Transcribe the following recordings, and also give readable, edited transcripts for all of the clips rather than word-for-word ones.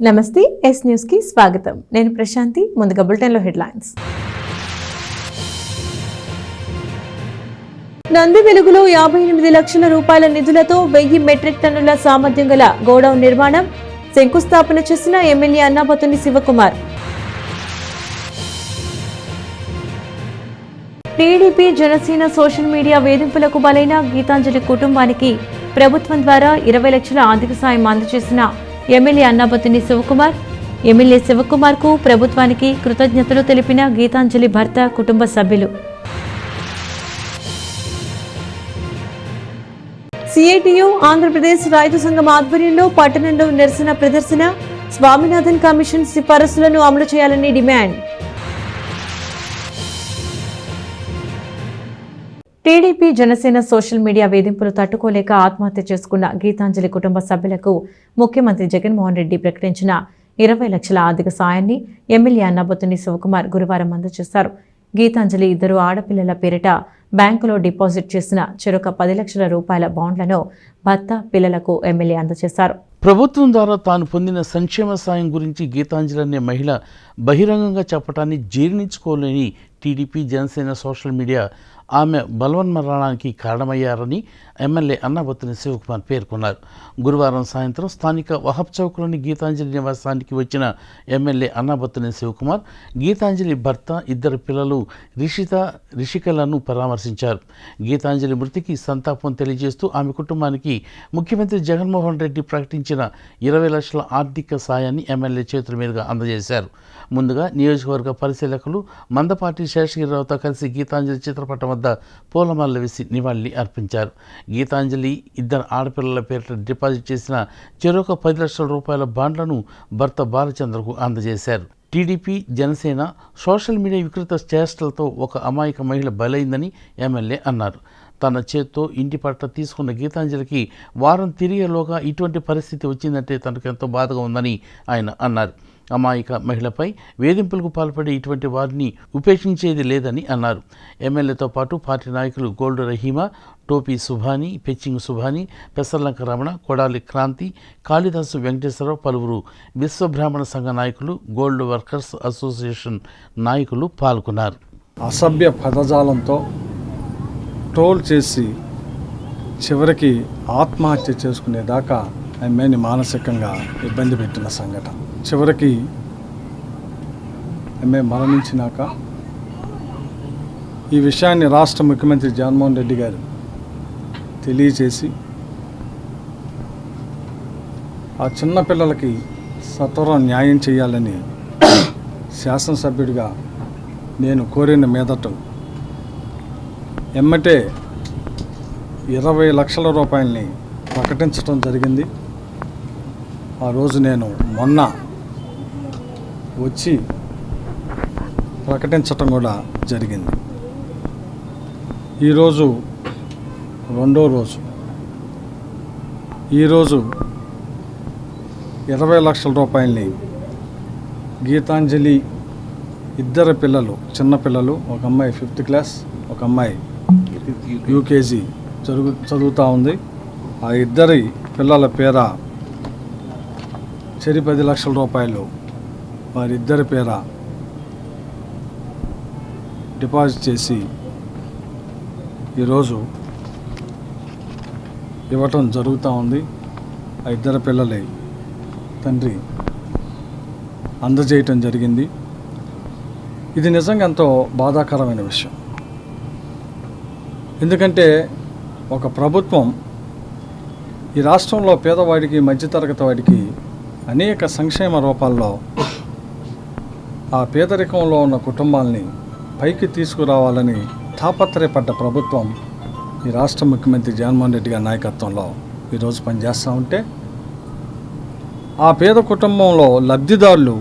నమస్తే yes news కి స్వాగతం. నేను ప్రశాంతి. ముందుగా బులెటిన్ లో హెడ్లైన్స్. నంది వెలుగులో 58 లక్షల రూపాయల నిధులతో 1000 మెట్రిక్ టన్నుల సామర్థ్యం గల గోడౌన్ నిర్మాణం శంకుస్థాపన చేసిన MLA Annabattuni Sivakumar. TDP Janasena social media వేధింపులకు బలైన గీతాంజలి కుటుంబానికి ప్రభుత్వం ద్వారా 20 లక్షల ఆర్థిక సాయం అందజేసిన ఎమ్మెల్యే అన్నాబత్తుని శివకుమార్. ఎమ్మెల్యే శివకుమార్ కు ప్రభుత్వానికి కృతజ్ఞతలు తెలిపిన గీతాంజలి భర్త కుటుంబ సభ్యులు. సిఐటియు ఆంధ్రప్రదేశ్ రైతు సంఘం ఆధ్వర్యంలో పట్టణంలో నిరసన ప్రదర్శన. స్వామినాథన్ కమిషన్ సిఫారసులను అమలు చేయాలని demand. TDP Janasena social media వేధింపులు తట్టుకోలేక ఆత్మహత్య చేసుకున్న గీతాంజలి కుటుంబ సభ్యులకు ముఖ్యమంత్రి జగన్మోహన్ రెడ్డి ప్రకటించిన 20 లక్షల ఆర్థిక సాయాన్ని ఎమ్మెల్యే అన్నాబత్తుని శివకుమార్ గురువారం అందజేశారు. గీతాంజలి ఇద్దరు ఆడపిల్లల పేరిట బ్యాంకులో డిపాజిట్ చేసిన చెరొక 10 లక్షల రూపాయల బాండ్లను భర్త పిల్లలకు ఎమ్మెల్యే అందజేశారు. ప్రభుత్వం ద్వారా తాను పొందిన సంక్షేమ సాయం గురించి గీతాంజలి అనే మహిళ బహిరంగంగా చెప్పడాన్ని జీర్ణించుకోలేని టీడీపీ జనసేన సోషల్ మీడియా ఆమె బలవన్మరణానికి కారణమయ్యారని ఎమ్మెల్యే అన్నాబత్తుని శివకుమార్ పేర్కొన్నారు. గురువారం సాయంత్రం స్థానిక వహబ్ చౌక్లోని గీతాంజలి నివాసానికి వచ్చిన ఎమ్మెల్యే అన్నాబత్తుని శివకుమార్ గీతాంజలి భర్త, ఇద్దరు పిల్లలు రిషికలను పరామర్శించారు. గీతాంజలి మృతికి సంతాపం తెలియజేస్తూ ఆమె కుటుంబానికి ముఖ్యమంత్రి జగన్మోహన్ రెడ్డి ప్రకటించిన 20 లక్షల ఆర్థిక సాయాన్ని ఎమ్మెల్యే చేతుల మీదుగా అందజేశారు. ముందుగా నియోజకవర్గ పరిశీలకులు మందపాటి శేషగిరిరావుతో కలిసి గీతాంజలి చిత్రపటం వద్ద పూలమాలలు వేసి నివాళి అర్పించారు. గీతాంజలి ఇద్దరు ఆడపిల్లల పేరిట డిపాజిట్ చేసిన చెరొక 10 లక్షల రూపాయల బాండ్లను భర్త బాలచంద్రకు అందజేశారు. టీడీపీ జనసేన సోషల్ మీడియా వికృత చేష్టలతో ఒక అమాయక మహిళ బలైందని ఎమ్మెల్యే అన్నారు. తన చేత్తో ఇంటి పట్ల తీసుకున్న గీతాంజలికి వారం తిరిగేలోగా ఇటువంటి పరిస్థితి వచ్చిందంటే తనకు ఎంతో బాధగా ఉందని ఆయన అన్నారు. అమాయక మహిళపై వేధింపులకు పాల్పడే ఇటువంటి వారిని ఉపేక్షించేది లేదని అన్నారు. ఎమ్మెల్యేతో పాటు పార్టీ నాయకులు గోల్డ్ రహీమా, టోపీ సుభాని, పెచ్చింగ్ సుభాని, పెసర్లంక రమణ, కొడాలి క్రాంతి, కాళిదాసు వెంకటేశ్వరరావు, పలువురు విశ్వబ్రాహ్మణ సంఘ నాయకులు, గోల్డ్ వర్కర్స్ అసోసియేషన్ నాయకులు పాల్గొన్నారు. అసభ్య పదజాలంతో ట్రోల్ చేసి చివరికి ఆత్మహత్య చేసుకునేదాకా ఆమెని మానసికంగా ఇబ్బంది పెట్టిన సంఘటన. చివరికి ఆమె మరణించినాక ఈ విషయాన్ని రాష్ట్ర ముఖ్యమంత్రి జగన్మోహన్ రెడ్డి గారు తెలియచేసి ఆ చిన్నపిల్లలకి సత్వరం న్యాయం చేయాలని శాసనసభ్యుడిగా నేను కోరిన మీదట ఎమ్మటే 20 లక్షల రూపాయలని ప్రకటించడం జరిగింది. ఆ రోజు నేను మొన్న వచ్చి ప్రకటించటం కూడా జరిగింది. ఈరోజు రెండో రోజు. ఈరోజు 20 లక్షల రూపాయలని గీతాంజలి ఇద్దరు పిల్లలు, చిన్నపిల్లలు, ఒక అమ్మాయి 5th క్లాస్, ఒక అమ్మాయి యూకేజీ చదువుతూ ఉంది. ఆ ఇద్దరి పిల్లల పేర చెరి 10 లక్షల రూపాయలు వారిద్దరి పేర డిపాజిట్ చేసి ఈరోజు ఇవ్వటం జరుగుతూ ఉంది. ఆ ఇద్దరు పిల్లలే తండ్రి అందజేయటం జరిగింది. ఇది నిజంగా ఎంతో బాధాకరమైన విషయం. ఎందుకంటే ఒక ప్రభుత్వం ఈ రాష్ట్రంలో పేదవాడికి, మధ్యతరగతి వాడికి అనేక సంక్షేమ రూపాల్లో ఆ పేదరికంలో ఉన్న కుటుంబాలని పైకి తీసుకురావాలని తాపత్రయపడ్డ ప్రభుత్వం ఈ రాష్ట్ర ముఖ్యమంత్రి జగన్మోహన్ రెడ్డి గారి నాయకత్వంలో ఈరోజు పనిచేస్తూ ఉంటే ఆ పేద కుటుంబంలో లబ్ధిదారులు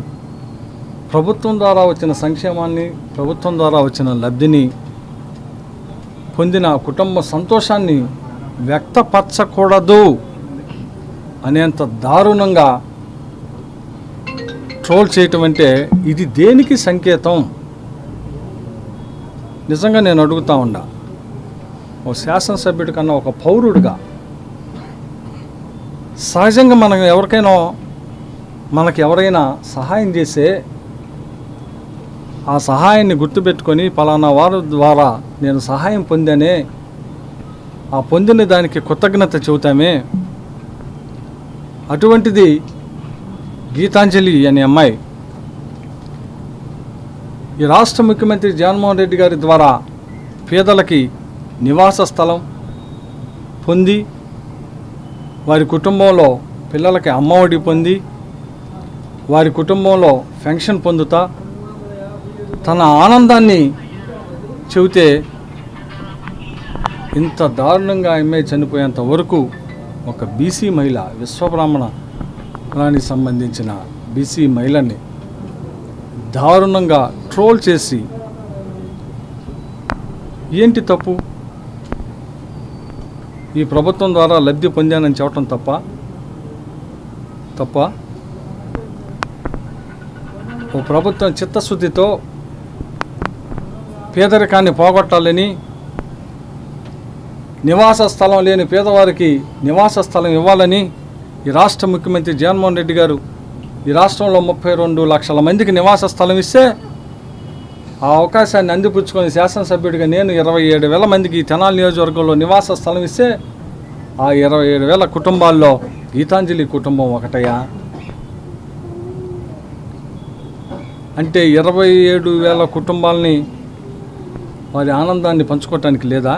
ప్రభుత్వం ద్వారా వచ్చిన సంక్షేమాన్ని, ప్రభుత్వం ద్వారా వచ్చిన లబ్ధిని పొందిన కుటుంబ సంతోషాన్ని వ్యక్తపరచకూడదు అనేంత దారుణంగా ట్రోల్ చేయటం అంటే ఇది దేనికి సంకేతం? నిజంగా నేను అడుగుతా ఉన్నా, ఓ శాసనసభ్యుడి కన్నా ఒక పౌరుడిగా సహజంగా మనం ఎవరికైనా మనకు ఎవరైనా సహాయం చేస్తే ఆ సహాయాన్ని గుర్తుపెట్టుకొని పలానా వారి ద్వారా నేను సహాయం పొందానే, ఆ పొందిన దానికి కృతజ్ఞత చెబుతామే. అటువంటిది గీతాంజలి అనే అమ్మాయి ఈ రాష్ట్ర ముఖ్యమంత్రి జగన్మోహన్ రెడ్డి గారి ద్వారా పేదలకి నివాస స్థలం పొంది, వారి కుటుంబంలో పిల్లలకి అమ్మఒడి పొంది, వారి కుటుంబంలో పెన్షన్ పొందుతా తన ఆనందాన్ని చెబితే, ఇంత దారుణంగా అమ్మాయి చనిపోయేంత వరకు ఒక బీసీ మహిళ, విశ్వబ్రాహ్మణానికి సంబంధించిన బీసీ మహిళని దారుణంగా ట్రోల్ చేసి, ఏంటి తప్పు? ఈ ప్రభుత్వం ద్వారా లబ్ధి పొందానని చెప్పడం తప్ప ఓ ప్రభుత్వం చిత్తశుద్ధితో పేదరికాన్ని పోగొట్టాలని, నివాస స్థలం లేని పేదవారికి నివాస స్థలం ఇవ్వాలని ఈ రాష్ట్ర ముఖ్యమంత్రి జగన్మోహన్ రెడ్డి గారు ఈ రాష్ట్రంలో 32 లక్షల మందికి నివాస స్థలం ఇస్తే, ఆ అవకాశాన్ని అందిపుచ్చుకొని శాసనసభ్యుడిగా నేను 27,000 మందికి తెనాలి నియోజకవర్గంలో నివాస స్థలం ఇస్తే, ఆ 27,000 కుటుంబాల్లో గీతాంజలి కుటుంబం ఒకటయ్యా. అంటే 27,000 కుటుంబాలని వారి ఆనందాన్ని పంచుకోవటానికి లేదా?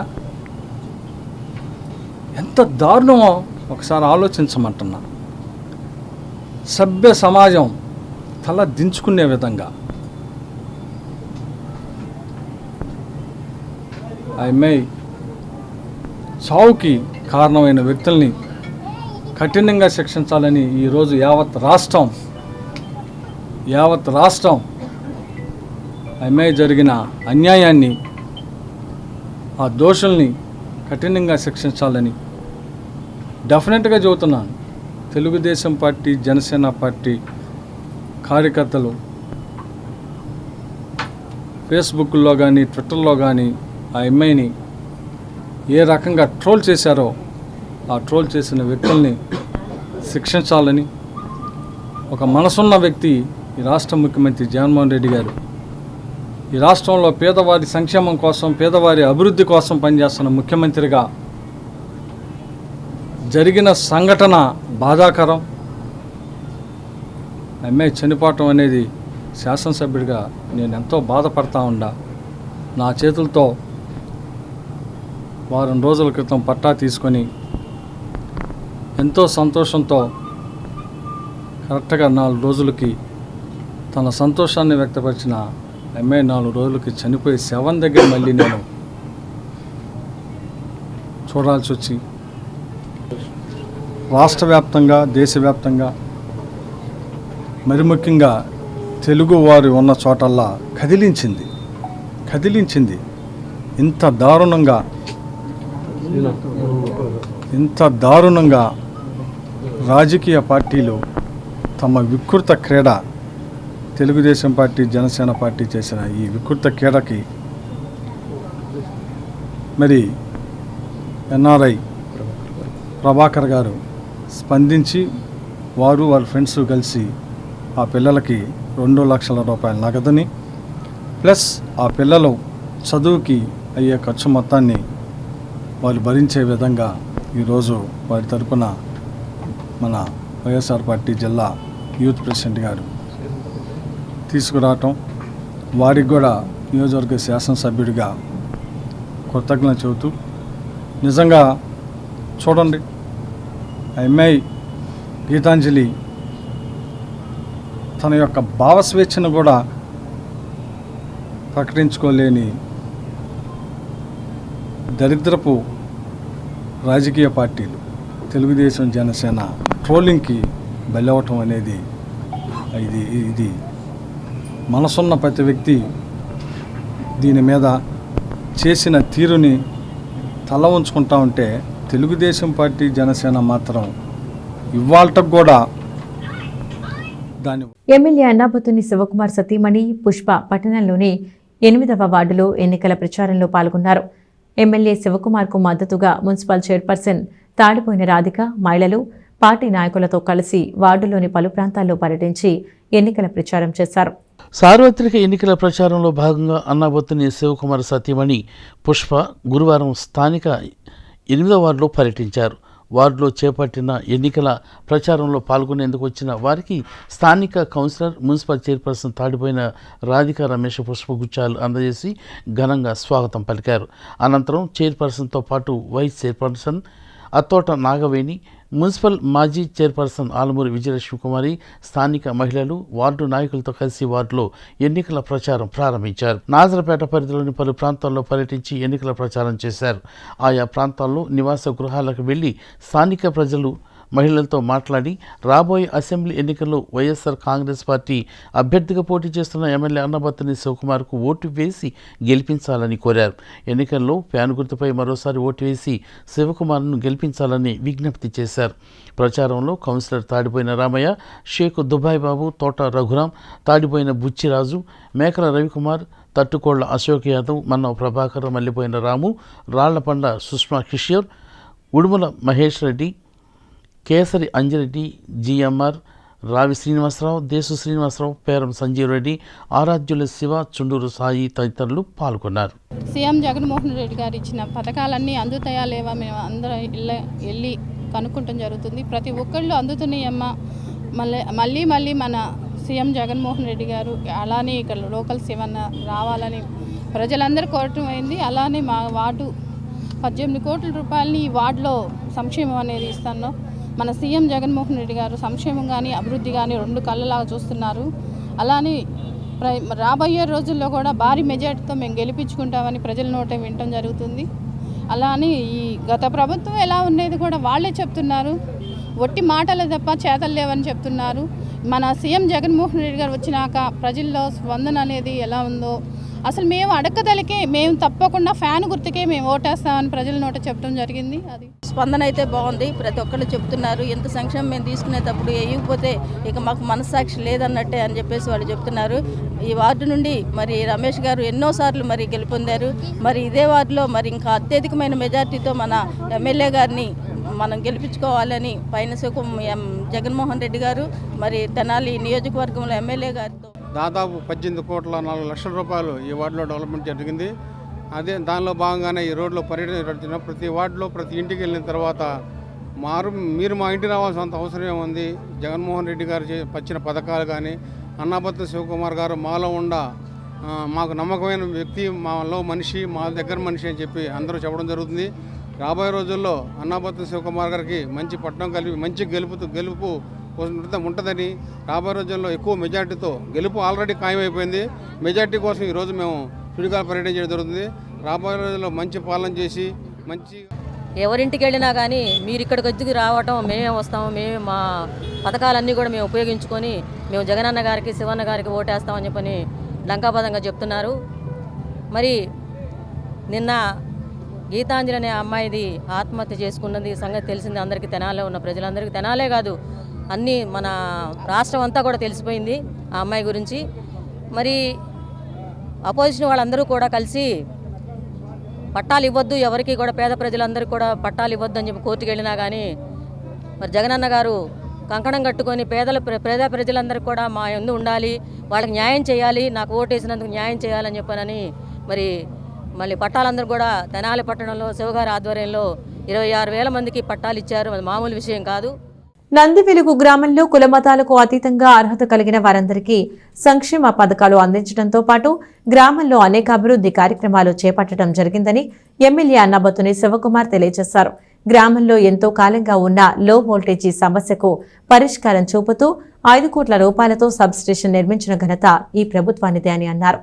ఎంత దారుణమో ఒకసారి ఆలోచించమంటున్నా. సభ్య సమాజం తల దించుకునే విధంగా ఆ అమ్మాయి చావుకి కారణమైన వ్యక్తుల్ని కఠినంగా శిక్షించాలని ఈరోజు యావత్ రాష్ట్రం ఆ అమ్మాయి జరిగిన అన్యాయాన్ని, ఆ దోషుల్ని కఠినంగా శిక్షించాలని డెఫినెట్గా చెబుతున్నాను. తెలుగుదేశం పార్టీ, జనసేన పార్టీ కార్యకర్తలు ఫేస్బుక్లో కానీ ట్విట్టర్లో కానీ ఆ అమ్మాయిని ఏ రకంగా ట్రోల్ చేశారో ఆ ట్రోల్ చేసిన వ్యక్తుల్ని శిక్షించాలని, ఒక మనసున్న వ్యక్తి ఈ రాష్ట్ర ముఖ్యమంత్రి జగన్మోహన్ రెడ్డి గారు ఈ రాష్ట్రంలో పేదవారి సంక్షేమం కోసం, పేదవారి అభివృద్ధి కోసం పనిచేస్తున్న ముఖ్యమంత్రిగా జరిగిన సంఘటన బాధాకరం. అమ్మాయి చనిపోవటం అనేది శాసనసభ్యుడిగా నేను ఎంతో బాధపడతా ఉండా. నా చేతులతో వారం రోజుల క్రితం పట్టా తీసుకొని ఎంతో సంతోషంతో కరెక్ట్గా 4 రోజులకి తన సంతోషాన్ని వ్యక్తపరిచిన అమ్మాయి 4 రోజులకి చనిపోయి శవం దగ్గర మళ్ళీ నేను చూడాల్సి వచ్చి రాష్ట్ర వ్యాప్తంగా, దేశవ్యాప్తంగా, మరి ముఖ్యంగా తెలుగు వారు ఉన్న చోటల్లా కదిలించింది. ఇంత దారుణంగా రాజకీయ పార్టీలు తమ వికృత క్రీడ, తెలుగుదేశం పార్టీ, జనసేన పార్టీ చేసిన ఈ వికృత క్రీడకి మరి ఎన్ఆర్ఐ ప్రభాకర్ గారు స్పందించి వారి ఫ్రెండ్స్ కలిసి ఆ పిల్లలకి 2 లక్షల రూపాయల నగదుని ప్లస్ ఆ పిల్లలు చదువుకి అయ్యే ఖర్చు మొత్తాన్ని వాళ్ళు భరించే విధంగా ఈరోజు వారి తరపున మన వైఎస్ఆర్ పార్టీ జిల్లా యూత్ ప్రెసిడెంట్ గారు తీసుకురావటం, వారికి కూడా నియోజకవర్గ శాసనసభ్యుడిగా కృతజ్ఞత చెబుతూ, నిజంగా చూడండి ఆ అమ్మాయి గీతాంజలి తన యొక్క భావస్వేచ్ఛను కూడా ప్రకటించుకోలేని దరిద్రపు రాజకీయ పార్టీలు తెలుగుదేశం, జనసేన ట్రోలింగ్కి బలవటం అనేది ఇది మనసున్న ప్రతి వ్యక్తి దీని మీద చేసిన తీరుని తల ఉంచుకుంటా ఉంటే, తెలుగుదేశం పార్టీ, జనసేన మాత్రం ఇవాళకు కూడా దాని ఎమ్మెల్యే అన్నాబత్తుని శివకుమార్ సతీమణి పుష్ప పట్టణంలోని 8వ వార్డులో ఎన్నికల ప్రచారంలో పాల్గొన్నారు. ఎమ్మెల్యే శివకుమార్కు మద్దతుగా మున్సిపల్ చైర్పర్సన్ తాడిపోయిన రాధిక, మహిళలు పార్టీ నాయకులతో కలిసి వార్డులోని పలు ప్రాంతాల్లో పర్యటించి ఎన్నికల ప్రచారం చేశారు. సార్వత్రిక ఎన్నికల ప్రచారంలో భాగంగా అన్నాబత్తుని శివకుమార్ సతీమణి పుష్ప గురువారం స్థానిక 8వ వార్డులో పర్యటించారు. వార్డులో చేపట్టిన ఎన్నికల ప్రచారంలో పాల్గొనేందుకు వచ్చిన వారికి స్థానిక councillor, municipal chairperson Tadipoyina Radhika Ramesh పుష్పగుచ్చాలు అందజేసి ఘనంగా స్వాగతం పలికారు. అనంతరం చైర్పర్సన్తో పాటు vice chairperson Attota Nagaveni, municipal మాజీ చైర్పర్సన్ ఆలమూరి విజయలక్ష్మి కుమారి, స్థానిక మహిళలు, వార్డు నాయకులతో కలిసి వార్డులో ఎన్నికల ప్రచారం ప్రారంభించారు. నాజరపేట పరిధిలోని పలు ప్రాంతాల్లో పర్యటించి ఎన్నికల ప్రచారం చేశారు. ఆయా ప్రాంతాల్లో నివాస గృహాలకు వెళ్లి స్థానిక ప్రజలు, మహిళలతో మాట్లాడి రాబోయే అసెంబ్లీ ఎన్నికల్లో వైఎస్ఆర్ కాంగ్రెస్ పార్టీ అభ్యర్థిగా పోటీ చేస్తున్న ఎమ్మెల్యే అన్నాబత్తుని శివకుమార్కు ఓటు వేసి గెలిపించాలని కోరారు. ఎన్నికల్లో ఫ్యాన్ గుర్తుపై మరోసారి ఓటు వేసి శివకుమార్ను గెలిపించాలని విజ్ఞప్తి చేశారు. ప్రచారంలో కౌన్సిలర్ తాడిపోయిన రామయ్య, షేక్ దుబాయ్ బాబు, తోట రఘురాం, తాడిపోయిన బుచ్చిరాజు, మేకల రవికుమార్, తట్టుకోళ్ల అశోక్ యాదవ్, మన్నవ ప్రభాకర్, మల్లిపోయిన రాము, రాళ్లపండ సుష్మా కిషోర్, ఉడుమల మహేష్ రెడ్డి, కేసరి అంజిరెడ్డి, జిఎంఆర్, రావి శ్రీనివాసరావు, దేశు శ్రీనివాసరావు, పేరం సంజీవ్ రెడ్డి, ఆరాధ్యుల శివ, చుండూరు సాయి తదితరులు పాల్గొన్నారు. సీఎం జగన్మోహన్ రెడ్డి గారు ఇచ్చిన పథకాలన్నీ అందుతాయా లేవా మేము అందరం వెళ్ళి కనుక్కుంటాం జరుగుతుంది. ప్రతి ఒక్కళ్ళు అందుతున్నాయమ్మా. మళ్ళీ మన సీఎం జగన్మోహన్ రెడ్డి గారు అలానే ఇక్కడ లోకల్ శివన్న రావాలని ప్రజలందరూ కోరటం అయింది. అలానే మా వార్డు 18 కోట్ల రూపాయలని ఈ వార్డులో సంక్షేమం అనేది ఇస్తాను. మన సీఎం జగన్మోహన్ రెడ్డి గారు సంక్షేమం కానీ అభివృద్ధి కానీ 2 కళ్ళలాగా చూస్తున్నారు. అలానే రాబోయే రోజుల్లో కూడా భారీ మెజార్టీతో మేము గెలిపించుకుంటామని ప్రజల నోటే వినటం జరుగుతుంది. అలానే ఈ గత ప్రభుత్వం ఎలా ఉండేది కూడా వాళ్ళే చెప్తున్నారు. ఒట్టి మాటలు తప్ప చేతలు లేవని చెప్తున్నారు. మన సీఎం జగన్మోహన్ రెడ్డి గారు వచ్చినాక ప్రజల్లో స్పందన అనేది ఎలా ఉందో అసలు మేము అడక్కదలికే మేము తప్పకుండా ఫ్యాన్ గుర్తుకే మేము ఓటేస్తామని ప్రజల నోట చెప్పడం జరిగింది. అది స్పందన అయితే బాగుంది. ప్రతి ఒక్కళ్ళు చెప్తున్నారు ఎంత సంక్షేమం మేము తీసుకునేటప్పుడు వేయకపోతే ఇక మాకు మనస్సాక్షి లేదన్నట్టే అని చెప్పేసి వాళ్ళు చెప్తున్నారు. ఈ వార్డు నుండి మరి రమేష్ గారు ఎన్నోసార్లు మరి గెలుపొందారు. మరి ఇదే వార్డులో మరి ఇంకా అత్యధికమైన మెజార్టీతో మన ఎమ్మెల్యే గారిని మనం గెలిపించుకోవాలని పైన జగన్మోహన్ రెడ్డి గారు మరి తెనాలి నియోజకవర్గంలో ఎమ్మెల్యే గారితో దాదాపు 18 కోట్ల 4 లక్షల రూపాయలు ఈ వార్డులో డెవలప్మెంట్ జరిగింది. అదే దానిలో భాగంగానే ఈ రోడ్లో పర్యటన ప్రతి వార్డులో ప్రతి ఇంటికి వెళ్ళిన తర్వాత మీరు మా ఇంటికి రావాల్సినంత అవసరం ఏముంది. జగన్మోహన్ రెడ్డి గారు వచ్చిన పథకాలు కానీ అన్నాబత్తుని శివకుమార్ గారు మాలో మాకు నమ్మకమైన వ్యక్తి, మాలో మనిషి, మా దగ్గర మనిషి అని చెప్పి అందరూ చెప్పడం జరుగుతుంది. రాబోయే రోజుల్లో అన్నాబత్తుని శివకుమార్ గారికి మంచి పట్టణం కలిపి మంచి గెలుపు ఉంటుందని, రాబోయే రోజుల్లో ఎక్కువ మెజార్టీతో గెలుపు ఆల్రెడీ ఖాయమైపోయింది. మెజార్టీ కోసం ఈరోజు మేము సుడిగాలి పర్యటన చేయడం జరుగుతుంది. రాబోయే రోజుల్లో మంచి పాలన చేసి మంచి ఎవరింటికి వెళ్ళినా కానీ మీరు ఇక్కడికి వచ్చి రావటం మేమే వస్తాము, మేమే మా పథకాలన్నీ కూడా మేము ఉపయోగించుకొని మేము జగనన్న గారికి శివన్న గారికి ఓటేస్తామని చెప్పని లంకాపదంగా చెప్తున్నారు. మరి నిన్న గీతాంజలి అనే అమ్మాయిది ఆత్మహత్య చేసుకున్నది సంగతి తెలిసింది అందరికీ. తెనాలే ఉన్న ప్రజలందరికీ, తెనాలే కాదు అన్నీ మన రాష్ట్రం అంతా కూడా తెలిసిపోయింది ఆ అమ్మాయి గురించి. మరి అపోజిషన్ వాళ్ళందరూ కూడా కలిసి పట్టాలు ఇవ్వద్దు, ఎవరికి కూడా పేద ప్రజలందరికీ కూడా పట్టాలు ఇవ్వద్దు అని చెప్పి కోర్టుకు వెళ్ళినా కానీ మరి జగనన్న గారు కంకణం కట్టుకొని పేద ప్రజలందరికీ కూడా మా యందు ఉండాలి, వాళ్ళకి న్యాయం చేయాలి, నాకు ఓటేసినందుకు న్యాయం చేయాలని చెప్పనని మరి మళ్ళీ పట్టాలందరూ కూడా తెనాలి పట్టణంలో శివగారి ఆధ్వర్యంలో 26,000 మందికి పట్టాలు ఇచ్చారు. అది మామూలు విషయం కాదు. నంది వెలుగు గ్రామంలో కులమతాలకు అతీతంగా అర్హత కలిగిన వారందరికీ సంక్షేమ పథకాలు అందించడంతో పాటు గ్రామంలో అనేక అభివృద్ధి కార్యక్రమాలు చేపట్టడం జరిగిందని ఎమ్మెల్యే అన్నాబత్తుని శివకుమార్ తెలియజేశారు. గ్రామంలో ఎంతో కాలంగా ఉన్న లో వోల్టేజీ సమస్యకు పరిష్కారం చూపుతూ 5 కోట్ల రూపాయలతో సబ్ స్టేషన్ నిర్మించిన ఘనత ఈ ప్రభుత్వానిదే అని అన్నారు.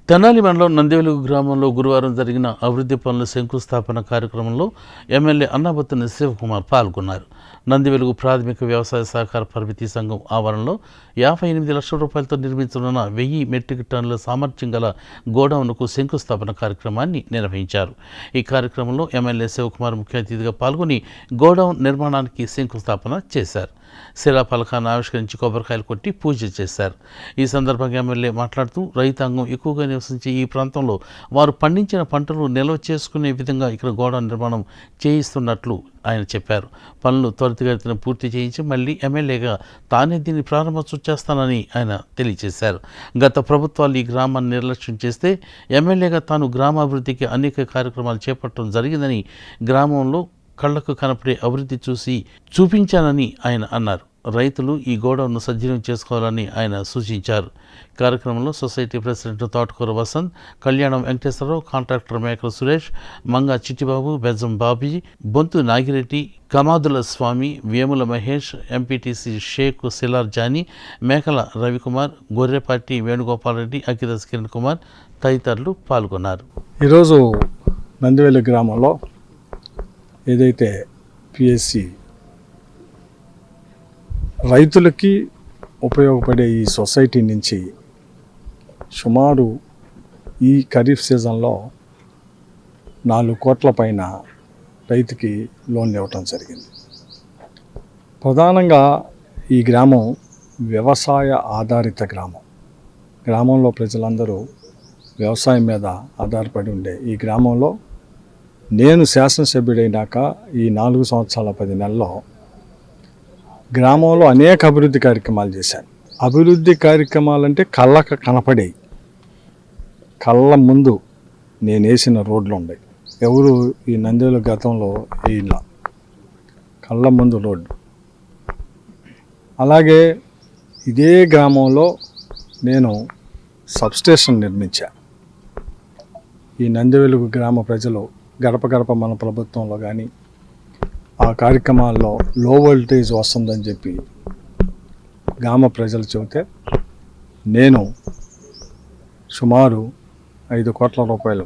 తెనాలి మండలం నందివెలుగు గ్రామంలో గురువారం జరిగిన అభివృద్ధి పనుల శంకుస్థాపన కార్యక్రమంలో ఎమ్మెల్యే అన్నాబత్తుని శివకుమార్ పాల్గొన్నారు. నందివెలుగు ప్రాథమిక వ్యవసాయ సహకార పరిమితి సంఘం ఆవరణలో 58 లక్షల రూపాయలతో నిర్మించనున్న 1000 మెట్రిక్ టన్నుల సామర్థ్యం గల గోడౌన్కు శంకుస్థాపన కార్యక్రమాన్ని నిర్వహించారు. ఈ కార్యక్రమంలో ఎమ్మెల్యే శివకుమార్ ముఖ్య అతిథిగా పాల్గొని గోడౌన్ నిర్మాణానికి శంకుస్థాపన చేశారు. శిలాఫలకాన్ని ఆవిష్కరించి కొబ్బరికాయలు కొట్టి పూజ చేశారు. ఈ సందర్భంగా ఎమ్మెల్యే మాట్లాడుతూ రైతాంగం ఎక్కువగా నివసించే ఈ ప్రాంతంలో వారు పండించిన పంటలు నిల్వ చేసుకునే విధంగా ఇక్కడ గోడౌన్ నిర్మాణం చేయిస్తున్నట్లు ఆయన చెప్పారు. పనులు త్వరిత త్వరితగతిన పూర్తి చేయించి మళ్ళీ ఎమ్మెల్యేగా తానే దీన్ని ప్రారంభోత్సవం చేస్తానని ఆయన తెలియజేశారు. గత ప్రభుత్వాలు ఈ గ్రామాన్ని నిర్లక్ష్యం చేస్తే ఎమ్మెల్యేగా తాను గ్రామాభివృద్ధికి అనేక కార్యక్రమాలు చేపట్టడం జరిగిందని, గ్రామంలో కళ్లకు కనపడే అభివృద్ధి చూపించానని ఆయన అన్నారు. రైతులు ఈ గోడౌన్ను సద్వినియోగం చేసుకోవాలని ఆయన సూచించారు. కార్యక్రమంలో సొసైటీ ప్రెసిడెంట్ తోటకూర వసంత్, కళ్యాణం వెంకటేశ్వరరావు, కాంట్రాక్టర్ మేకల సురేష్, మంగా చిట్టిబాబు, బెజ్జం బాబీ, బొంతు నాగిరెడ్డి, కమాదుల స్వామి, వేముల మహేష్, ఎంపీటీసీ షేక్ సిలార్ జానీ, మేకల రవికుమార్, గొర్రెపాటి వేణుగోపాలరెడ్డి, అఖిలస్ కిరణ్ కుమార్ తదితరులు పాల్గొన్నారు. ఈరోజు నందివెల్లి గ్రామంలో ఏదైతే పిఎస్సి రైతులకి ఉపయోగపడే ఈ సొసైటీ నుంచి సుమారు ఈ ఖరీఫ్ సీజన్లో 4 కోట్ల పైన రైతుకి లోన్లు ఇవ్వటం జరిగింది. ప్రధానంగా ఈ గ్రామం వ్యవసాయ ఆధారిత గ్రామం. గ్రామంలో ప్రజలందరూ వ్యవసాయం మీద ఆధారపడి ఉండే ఈ గ్రామంలో నేను శాసనసభ్యుడైనాక ఈ 4 సంవత్సరాల 10 నెలల్లో గ్రామంలో అనేక అభివృద్ధి కార్యక్రమాలు చేశాను. అభివృద్ధి కార్యక్రమాలు అంటే కళ్ళకు కనపడేవి. కళ్ళ ముందు నేను వేసిన రోడ్లు ఉన్నాయి. ఎవరు ఈ నందివెల్లి గతంలో వేయాల, కళ్ళ ముందు రోడ్డు. అలాగే ఇదే గ్రామంలో నేను సబ్స్టేషన్ నిర్మించాను. ఈ నందివెల్లి గ్రామ ప్రజలు గడప గడప మన ప్రభుత్వంలో కానీ ఆ కార్యక్రమాల్లో లో వోల్టేజ్ వస్తుందని చెప్పి గ్రామ ప్రజలు చెబితే నేను సుమారు 5 కోట్ల రూపాయలు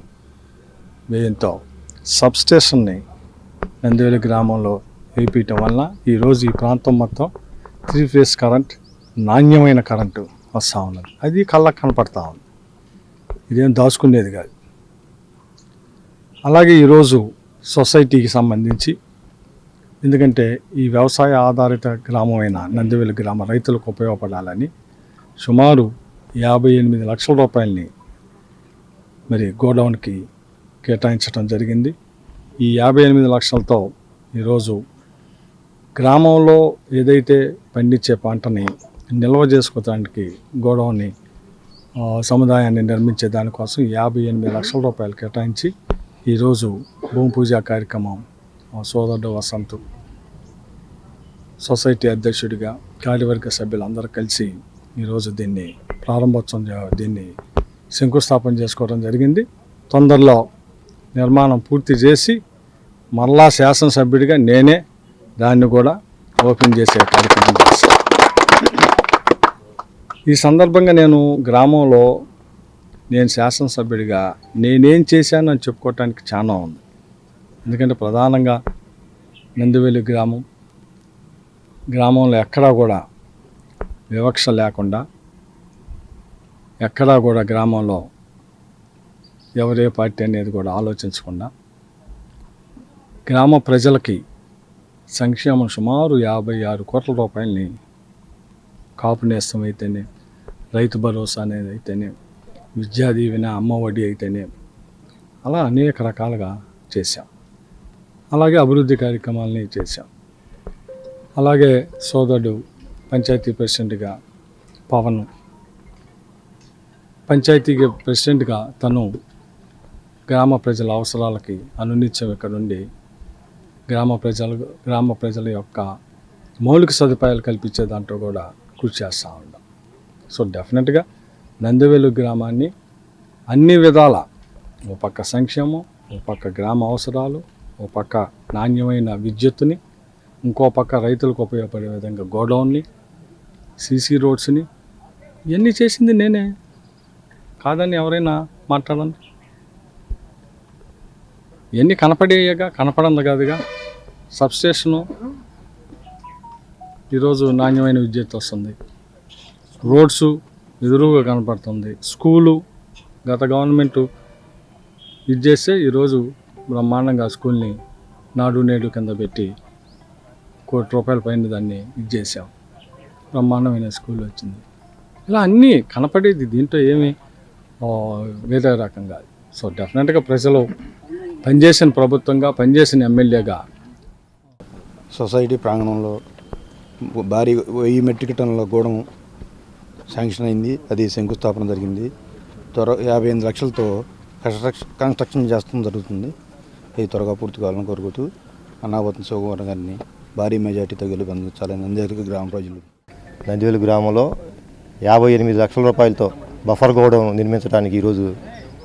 వ్యయంతో సబ్స్టేషన్ని నందివెల్లి గ్రామంలో వేయించడం వలన ఈరోజు ఈ ప్రాంతం మొత్తం 3 ఫేజ్ కరెంట్, నాణ్యమైన కరెంటు వస్తూ ఉన్నది. అది కళ్ళకు కనపడతా ఉంది. ఇదేం దాచుకునేది కాదు. అలాగే ఈరోజు సొసైటీకి సంబంధించి, ఎందుకంటే ఈ వ్యవసాయ ఆధారిత గ్రామమైన నందివెల్లి గ్రామ రైతులకు ఉపయోగపడాలని సుమారు 58 లక్షల రూపాయలని మరి గోడౌన్కి కేటాయించడం జరిగింది. ఈ 58 లక్షలతో ఈరోజు గ్రామంలో ఏదైతే పండించే పంటని నిల్వ చేసుకోవడానికి గోడౌన్ని సముదాయాన్ని నిర్మించే దానికోసం 58 లక్షల రూపాయలు కేటాయించి ఈరోజు భూమి పూజ కార్యక్రమం సోదరుడు వసంత్ సొసైటీ అధ్యక్షుడిగా కార్యవర్గ సభ్యులందరూ కలిసి ఈరోజు దీన్ని ప్రారంభోత్సవం, దీన్ని శంకుస్థాపన చేసుకోవడం జరిగింది. తొందరలో నిర్మాణం పూర్తి చేసి మరలా శాసనసభ్యుడిగా నేనే దాన్ని కూడా ఓపెన్ చేసే కార్యక్రమం చేస్తాను. ఈ సందర్భంగా నేను గ్రామంలో నేను శాసనసభ్యుడిగా నేనేం చేశాను అని చెప్పుకోవటానికి చాలా ఉంది. ఎందుకంటే ప్రధానంగా నందివెల్లి గ్రామంలో ఎక్కడా కూడా వివక్ష లేకుండా, ఎక్కడా కూడా గ్రామంలో ఎవరే పార్టీ అనేది కూడా ఆలోచించకుండా గ్రామ ప్రజలకి సంక్షేమం సుమారు 56 కోట్ల రూపాయలని కాపు నేస్తం అయితేనే, రైతు భరోసా అనేది అయితేనే, విద్యా దీవెన, అమ్మ ఒడి అయితేనే, అలా అనేక రకాలుగా చేశాం. అలాగే అభివృద్ధి కార్యక్రమాలని చేశాం. అలాగే సోదరుడు పంచాయతీ ప్రెసిడెంట్గా పవన్, పంచాయతీకి ప్రెసిడెంట్గా తను గ్రామ ప్రజల అవసరాలకి అనునిత్యం ఇక్కడ ఉండి గ్రామ ప్రజల యొక్క మౌలిక సదుపాయాలు కల్పించే దాంట్లో కూడా కృషి చేస్తూ ఉంటాం. సో డెఫినెట్గా నందివెల్లి గ్రామాన్ని అన్ని విధాల, ఓ పక్క సంక్షేమం, ఓ పక్క గ్రామ అవసరాలు, ఓ పక్క నాణ్యమైన విద్యుత్తుని, ఇంకో పక్క రైతులకు ఉపయోగపడే విధంగా గోడౌన్ని, సీసీ రోడ్స్ని, ఇవన్నీ చేసింది నేనే కాదని ఎవరైనా మాట్లాడండి. ఇవన్నీ కనపడేయగా, కనపడంది కాదుగా. సబ్స్టేషను ఈరోజు నాణ్యమైన విద్యుత్ వస్తుంది, రోడ్సు ఎదురుగా కనపడుతుంది, స్కూలు గత గవర్నమెంటు ఇది చేస్తే ఈరోజు బ్రహ్మాండంగా స్కూల్ని నాడు నేడు కింద పెట్టి ₹1 కోటి పైన దాన్ని ఇది చేసాం. బ్రహ్మాండమైన స్కూల్ వచ్చింది. ఇలా అన్నీ కనపడేది, దీంట్లో ఏమీ వేరే రకం కాదు. సో డెఫినెట్గా ప్రజలు పనిచేసిన ప్రభుత్వంగా, పనిచేసిన ఎమ్మెల్యేగా సొసైటీ ప్రాంగణంలో భారీ 1000 మెట్రిక్ టన్నుల గోడం శాంక్షన్ అయింది. అది శంకుస్థాపన జరిగింది. 58 లక్షలతో కన్స్ట్రక్షన్ చేస్తూ జరుగుతుంది. ఇది త్వరగా పూర్తి కావాలని కోరుకుంటూ అన్నాబత్తుని శివకుమార్ గారిని భారీ మెజార్టీతో గెలుపొందించాలని నందివేలు గ్రామ ప్రజలు. నందివేలు గ్రామంలో 58 లక్షల రూపాయలతో బఫర్ గోడం నిర్మించడానికి ఈరోజు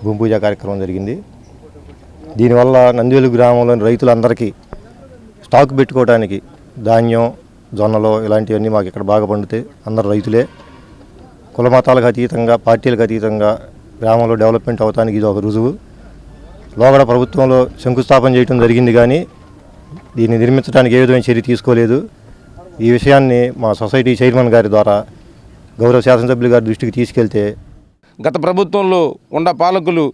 భూమి పూజ కార్యక్రమం జరిగింది. దీనివల్ల నందివేలు గ్రామంలోని రైతులందరికీ స్టాక్ పెట్టుకోవడానికి ధాన్యం, జొన్నలు ఇలాంటివన్నీ మాకు ఇక్కడ బాగా పండుతాయి. అందరు రైతులే. కుల మతాలకు అతీతంగా, పార్టీలకు అతీతంగా గ్రామంలో డెవలప్మెంట్ అవడానికి ఇది ఒక రుజువు. లోగడ ప్రభుత్వంలో శంకుస్థాపన చేయడం జరిగింది, కానీ దీన్ని నిర్మించడానికి ఏ విధమైన చర్య తీసుకోలేదు. ఈ విషయాన్ని మా సొసైటీ చైర్మన్ గారి ద్వారా గౌరవ శాసనసభ్యులు గారి దృష్టికి తీసుకెళ్తే, గత ప్రభుత్వంలో ఉన్న పాలకులు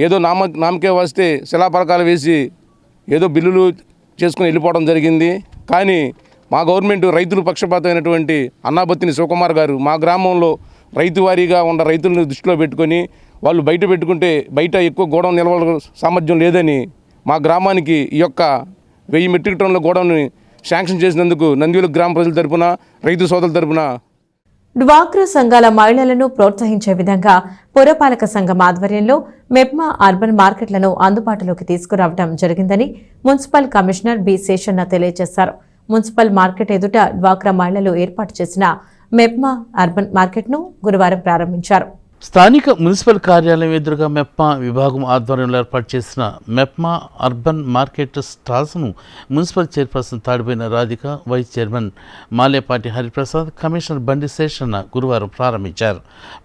ఏదో నామకే వస్తే శిలాపలకాలు వేసి ఏదో బిల్లులు చేసుకుని వెళ్ళిపోవడం జరిగింది. కానీ మా గవర్నమెంట్ రైతులు పక్షపాతమైనటువంటి అన్నాబత్తిని శివకుమార్ గారు మా గ్రామంలో రైతు వారీగా ఉన్న రైతులను దృష్టిలో పెట్టుకొని వాళ్ళు బయట పెట్టుకుంటే బయట ఎక్కువ గోడం నిల్వల సామర్థ్యం లేదని మా గ్రామానికి ఈ యొక్క 1000 మెట్రిక్ టన్నుల గోడంని శాంక్షన్ చేసినందుకు నందివేలు గ్రామ ప్రజల తరపున, రైతు సోదరుల తరపున డ్వాక్రా సంఘాల మహిళలను ప్రోత్సహించే విధంగా పురపాలక సంఘం ఆధ్వర్యంలో మెప్మా అర్బన్ మార్కెట్లను అందుబాటులోకి తీసుకురావడం జరిగిందని మున్సిపల్ కమిషనర్ బి శేషన్న తెలియజేశారు. మున్సిపల్ మార్కెట్ ఎదుట డ్వాక్రా మహిళలు ఏర్పాటు చేసిన మెప్మా అర్బన్ మార్కెట్ను గురువారం ప్రారంభించారు. స్థానిక మున్సిపల్ కార్యాలయం ఎదురుగా మెప్మా విభాగం ఆధ్వర్యంలో ఏర్పాటు చేసిన మెప్మా అర్బన్ మార్కెట్ స్టాల్స్ను municipal chairperson Tadipoyina Radhika, vice chairman Malepati Hariprasad, commissioner Bandi Seshanna గురువారం ప్రారంభించారు.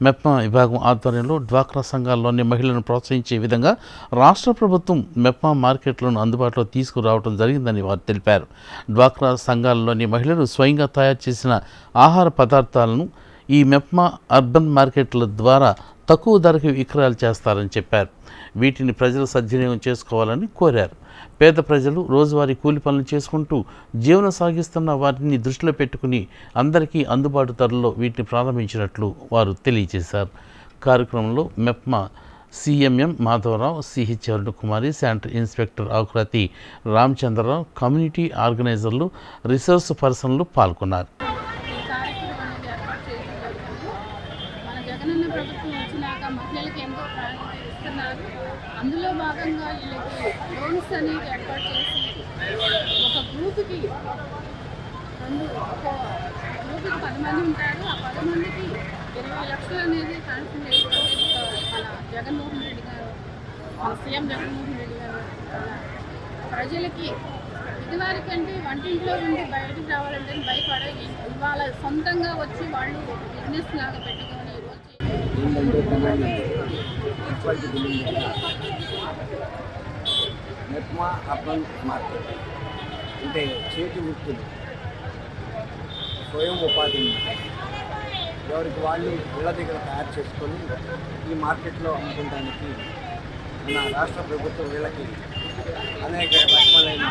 మెప్మా విభాగం ఆధ్వర్యంలో డ్వాక్రా సంఘాల్లోని మహిళలను ప్రోత్సహించే విధంగా రాష్ట్ర ప్రభుత్వం మెప్మా మార్కెట్లను అందుబాటులో తీసుకురావడం జరిగిందని వారు తెలిపారు. డ్వాక్రా సంఘాల్లోని మహిళలు స్వయంగా తయారు చేసిన ఆహార పదార్థాలను ఈ మెప్మా అర్బన్ మార్కెట్ల ద్వారా తక్కువ ధరకు విక్రయాలు చేస్తారని చెప్పారు. వీటిని ప్రజలు సద్వినియోగం చేసుకోవాలని కోరారు. పేద ప్రజలు రోజువారీ కూలి పనులు చేసుకుంటూ జీవనం సాగిస్తున్న వారిని దృష్టిలో పెట్టుకుని అందరికీ అందుబాటు ధరల్లో వీటిని ప్రారంభించినట్లు వారు తెలియజేశారు. కార్యక్రమంలో MEPMA CMM Madhavarao, CH Arunakumari, sanitary inspector Akurathi Ramachandrarao, community ఆర్గనైజర్లు, రిసోర్స్ పర్సన్లు పాల్గొన్నారు. జగనన్న ప్రభుత్వం వచ్చినాక మహిళలకు ఎంతో ప్రాధాన్యత ఇస్తున్నారు. అందులో భాగంగా వీళ్ళకి లోన్స్ అనేవి ఏర్పాటు చేసి ఒక గ్రూప్కి 10 మంది ఉంటారు. ఆ 10 మందికి 20 లక్షలు అనేది శాంక్షన్ చేస్తారు. మన జగన్మోహన్ రెడ్డి గారు, మన సీఎం జగన్మోహన్ రెడ్డి గారు ప్రజలకి ఇదివరకంటే వంటింట్లో ఉండి బయటకు రావాలంటే భయపడాలి. ఇవాళ సొంతంగా వచ్చి వాళ్ళు బిజినెస్ లాగా పెట్టుకొని మెప్మా అర్బన్ మార్కెట్ అంటే చేతి వృత్తులు, స్వయం ఉపాధి ఎవరికి వాళ్ళు ఇళ్ళ దగ్గర తయారు చేసుకొని ఈ మార్కెట్లో అమ్ముకోవడానికి మన రాష్ట్ర ప్రభుత్వం వీళ్ళకి అనేక రకములైన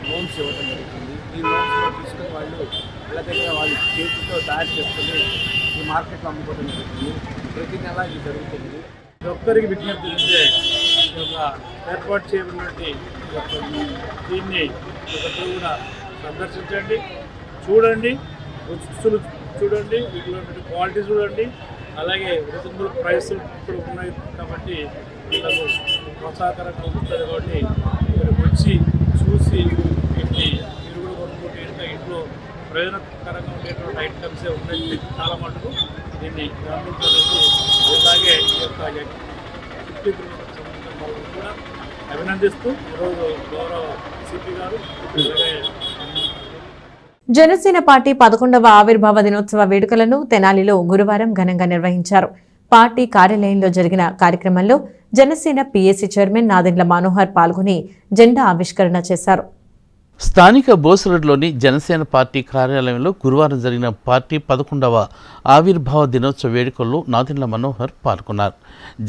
లోన్స్ ఇవ్వడం జరుగుతుంది. ఈ లోన్స్లో తీసుకుని వాళ్ళు ఇళ్ళ దగ్గర వాళ్ళు చేతితో తయారు చేసుకొని ఈ మార్కెట్లో అమ్ముకోవడం జరుగుతుంది. ప్రతి నెల ఇది జరుగుతుంది. ఒక్కరికి విజ్ఞప్తి ఉంటే ఏర్పాటు చేయబడినటువంటి దీన్ని ఒకటి కూడా సందర్శించండి, చూడండి, రుచులు చూడండి, వీటిలో క్వాలిటీ చూడండి. అలాగే రీజనబుల్ ప్రైస్లు ఇప్పుడు ఉన్నాయి కాబట్టి వీళ్ళకు ప్రోత్సాహకరంగా ఉంటుంది. కాబట్టి ఇక్కడికి వచ్చి చూసి వీటిని మీరు కూడా కొనుక్కుంటే ఇంట్లో ప్రయోజనకరంగా ఉండేటువంటి ఐటమ్సే ఉన్నాయి. చాలా మటుకు దీన్ని గమనించాలని, అలాగే ఈ యొక్క 50 సంబంధించిన కూడా అభినందిస్తూ ఈరోజు గౌరవ సిపి గారు జనసేన పార్టీ 11వ ఆవిర్భావ దినోత్సవ వేడుకలను తెనాలిలో గురువారం ఘనంగా నిర్వహించారు. పార్టీ కార్యాలయంలో జరిగిన కార్యక్రమంలో జనసేన పీఏసీ చైర్మన్ నాదెండ్ల మనోహర్ పాల్గొని జెండా ఆవిష్కరణ చేశారు. స్థానిక బోసుగడ్లోని జనసేన పార్టీ కార్యాలయంలో గురువారం జరిగిన పార్టీ 11వ ఆవిర్భావ దినోత్సవ వేడుకల్లో నాదెండ్ల మనోహర్ పాల్గొన్నారు.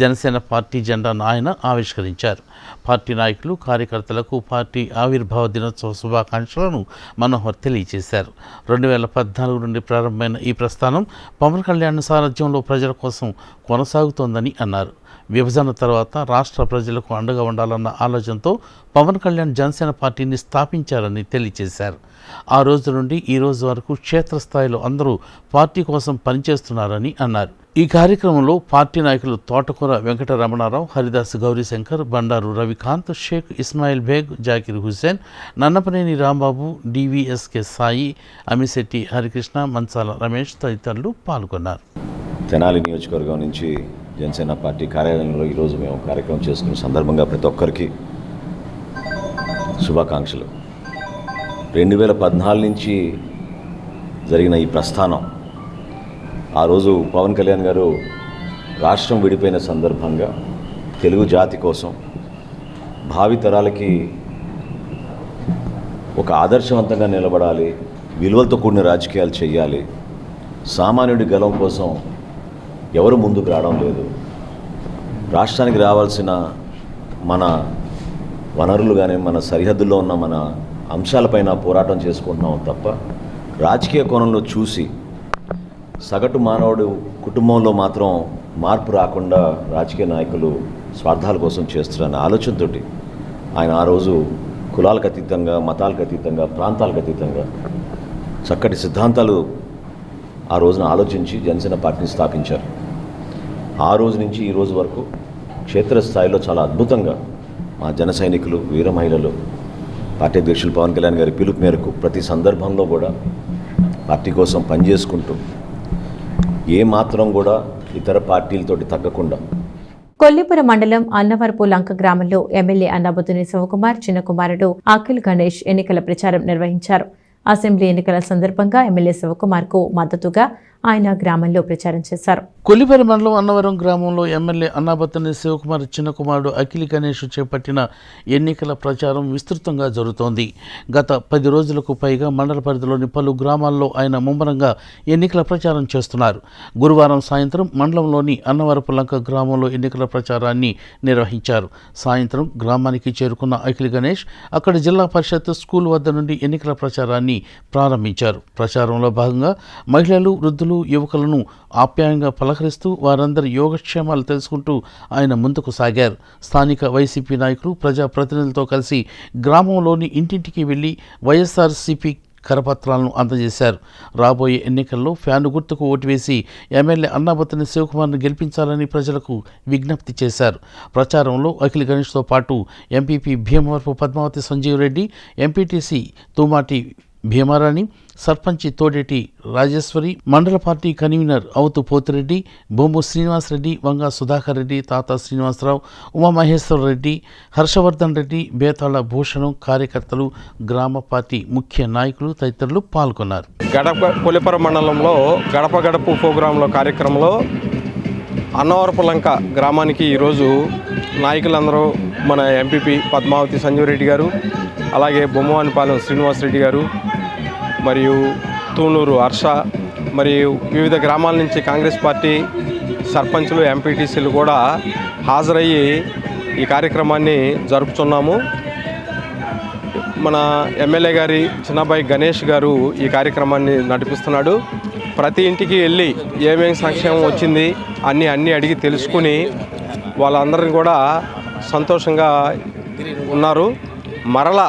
జనసేన పార్టీ జెండాను ఆయన ఆవిష్కరించారు. పార్టీ నాయకులు, కార్యకర్తలకు పార్టీ ఆవిర్భావ దినోత్సవ శుభాకాంక్షలను మనోహర్ తెలియజేశారు. 2014 నుండి ప్రారంభమైన ఈ ప్రస్థానం పవన్ కళ్యాణ్ సారథ్యంలో ప్రజల కోసం కొనసాగుతోందని అన్నారు. విభజన తర్వాత రాష్ట్ర ప్రజలకు అండగా ఉండాలన్న ఆలోచనతో పవన్ కళ్యాణ్ జనసేన పార్టీని స్థాపించారని తెలియజేశారు. ఆ రోజు నుండి ఈ రోజు వరకు క్షేత్రస్థాయిలో అందరూ పార్టీ కోసం పనిచేస్తున్నారని అన్నారు. ఈ కార్యక్రమంలో పార్టీ నాయకులు తోటకూర వెంకటరమణారావు, హరిదాస్ గౌరీశంకర్, బండారు రవికాంత్, షేక్ ఇస్మాయిల్ బేగ్, జాకిర్ హుస్సేన్, నన్నపనేని రాంబాబు, డివిఎస్కే సాయి, అమిశెట్టి హరికృష్ణ, మంచాల రమేష్ తదితరులు పాల్గొన్నారు. తెనాలి నియోజకవర్గం నుంచి జనసేన పార్టీ కార్యాలయంలో ఈరోజు మేము కార్యక్రమం చేసుకున్న సందర్భంగా ప్రతి ఒక్కరికి శుభాకాంక్షలు. 2014 నుంచి జరిగిన ఈ ప్రస్థానం, ఆ రోజు పవన్ కళ్యాణ్ గారు రాష్ట్రం విడిపోయిన సందర్భంగా తెలుగు జాతి కోసం, భావితరాలకి ఒక ఆదర్శవంతంగా నిలబడాలి, విలువలతో కూడిన రాజకీయాలు చేయాలి, సామాన్యుడి గెలవం కోసం ఎవరు ముందుకు రావడం లేదు, రాష్ట్రానికి రావాల్సిన మన వనరులు కానీ మన సరిహద్దుల్లో ఉన్న మన అంశాలపైన పోరాటం చేసుకుంటున్నాం తప్ప రాజకీయ కోణంలో చూసి సగటు మానవుడు కుటుంబంలో మాత్రం మార్పు రాకుండా రాజకీయ నాయకులు స్వార్థాల కోసం చేస్తున్న ఆలోచనతో ఆయన ఆ రోజు కులాలకు అతీతంగా, మతాలకు అతీతంగా, ప్రాంతాలకు అతీతంగా చక్కటి సిద్ధాంతాలు ఆ రోజున ఆలోచించి జనసేన పార్టీని స్థాపించారు. ఆ రోజు నుంచి ఈ రోజు వరకు క్షేత్రస్థాయిలో చాలా అద్భుతంగా మా జన సైనికులు, వీర మహిళలు, పార్టీ అధ్యక్షులు పవన్ కళ్యాణ్ గారి పిలుపు మేరకు ప్రతి సందర్భంలో కూడా పార్టీ కోసం పనిచేసుకుంటూ ఏ మాత్రం కూడా ఇతర పార్టీలతోటి తగ్గకుండా. కొల్లిపురం మండలం అన్నవరపు లంక గ్రామంలో ఎమ్మెల్యే అన్నాబుతుని శివకుమార్ చిన్న కుమారుడు అఖిల్ గణేష్ ఎన్నికల ప్రచారం నిర్వహించారు. అసెంబ్లీ ఎన్నికల సందర్భంగా ఎమ్మెల్యే శివకుమార్ కు మద్దతుగా ఆయన గ్రామంలో ప్రచారం చేశారు. కొల్లిపరి మండలం అన్నవరం గ్రామంలో ఎమ్మెల్యే అన్నాబత్తుని శివకుమార్ చిన్న కుమారుడు అఖిల్ గణేష్ చేపట్టిన ఎన్నికల ప్రచారం విస్తృతంగా జరుగుతోంది. గత 10 రోజులకు పైగా మండల పరిధిలోని పలు గ్రామాల్లో ఆయన ముమ్మరంగా ఎన్నికల ప్రచారం చేస్తున్నారు. గురువారం సాయంత్రం మండలంలోని అన్నవరపు లంక గ్రామంలో ఎన్నికల ప్రచారాన్ని నిర్వహించారు. సాయంత్రం గ్రామానికి చేరుకున్న అఖిల్ గణేష్ అక్కడ జిల్లా పరిషత్ స్కూల్ వద్ద నుండి ఎన్నికల ప్రచారాన్ని ప్రారంభించారు. ప్రచారంలో భాగంగా మహిళలు, వృద్ధులు, యువకులను ఆప్యాయంగా పలకరిస్తూ వారందరి యోగక్షేమాలు తెలుసుకుంటూ ఆయన ముందుకు సాగారు. స్థానిక వైసీపీ నాయకులు, ప్రజాప్రతినిధులతో కలిసి గ్రామంలోని ఇంటింటికి వెళ్లి వైఎస్ఆర్సీపీ కరపత్రాలను అందజేశారు. రాబోయే ఎన్నికల్లో ఫ్యాను గుర్తుకు ఓటు వేసి ఎమ్మెల్యే అన్నాబత్తుని శివకుమార్ను గెలిపించాలని ప్రజలకు విజ్ఞప్తి చేశారు. ప్రచారంలో అఖిల్ గణేష్తో పాటు ఎంపీపీ భీమవరపు పద్మావతి సంజీవ్ రెడ్డి, ఎంపీటీసీ తూమాటి భీమారాణి, సర్పంచి తోడేటి రాజేశ్వరి, మండల పార్టీ కన్వీనర్ అవుతు పోతిరెడ్డి, బొమ్ము శ్రీనివాసరెడ్డి, వంగా సుధాకర్ రెడ్డి, తాత శ్రీనివాసరావు, ఉమామహేశ్వర రెడ్డి, హర్షవర్ధన్ రెడ్డి, బేతాళ భూషణం, కార్యకర్తలు, గ్రామ పార్టీ ముఖ్య నాయకులు తదితరులు పాల్గొన్నారు. కొల్లిపురం మండలంలో గడప గడప ప్రోగ్రాంలో కార్యక్రమంలో అన్నవరపు లంక గ్రామానికి ఈరోజు నాయకులందరూ మన ఎంపీపీ పద్మావతి సంజీవ్ రెడ్డి గారు, అలాగే బొమ్మవానిపాలెం శ్రీనివాసరెడ్డి గారు, మరియు తూనూరు హర్ష, మరియు వివిధ గ్రామాల నుంచి కాంగ్రెస్ పార్టీ సర్పంచులు, ఎంపీటీసీలు కూడా హాజరయ్యి ఈ కార్యక్రమాన్ని జరుపుతున్నాము. మన ఎమ్మెల్యే గారి చిన్నబాయి గణేష్ గారు ఈ కార్యక్రమాన్ని నడిపిస్తున్నాడు. ప్రతి ఇంటికి వెళ్ళి ఏమేమి సంక్షేమం వచ్చింది అన్నీ అడిగి తెలుసుకుని వాళ్ళందరినీ కూడా సంతోషంగా ఉన్నారు. మరలా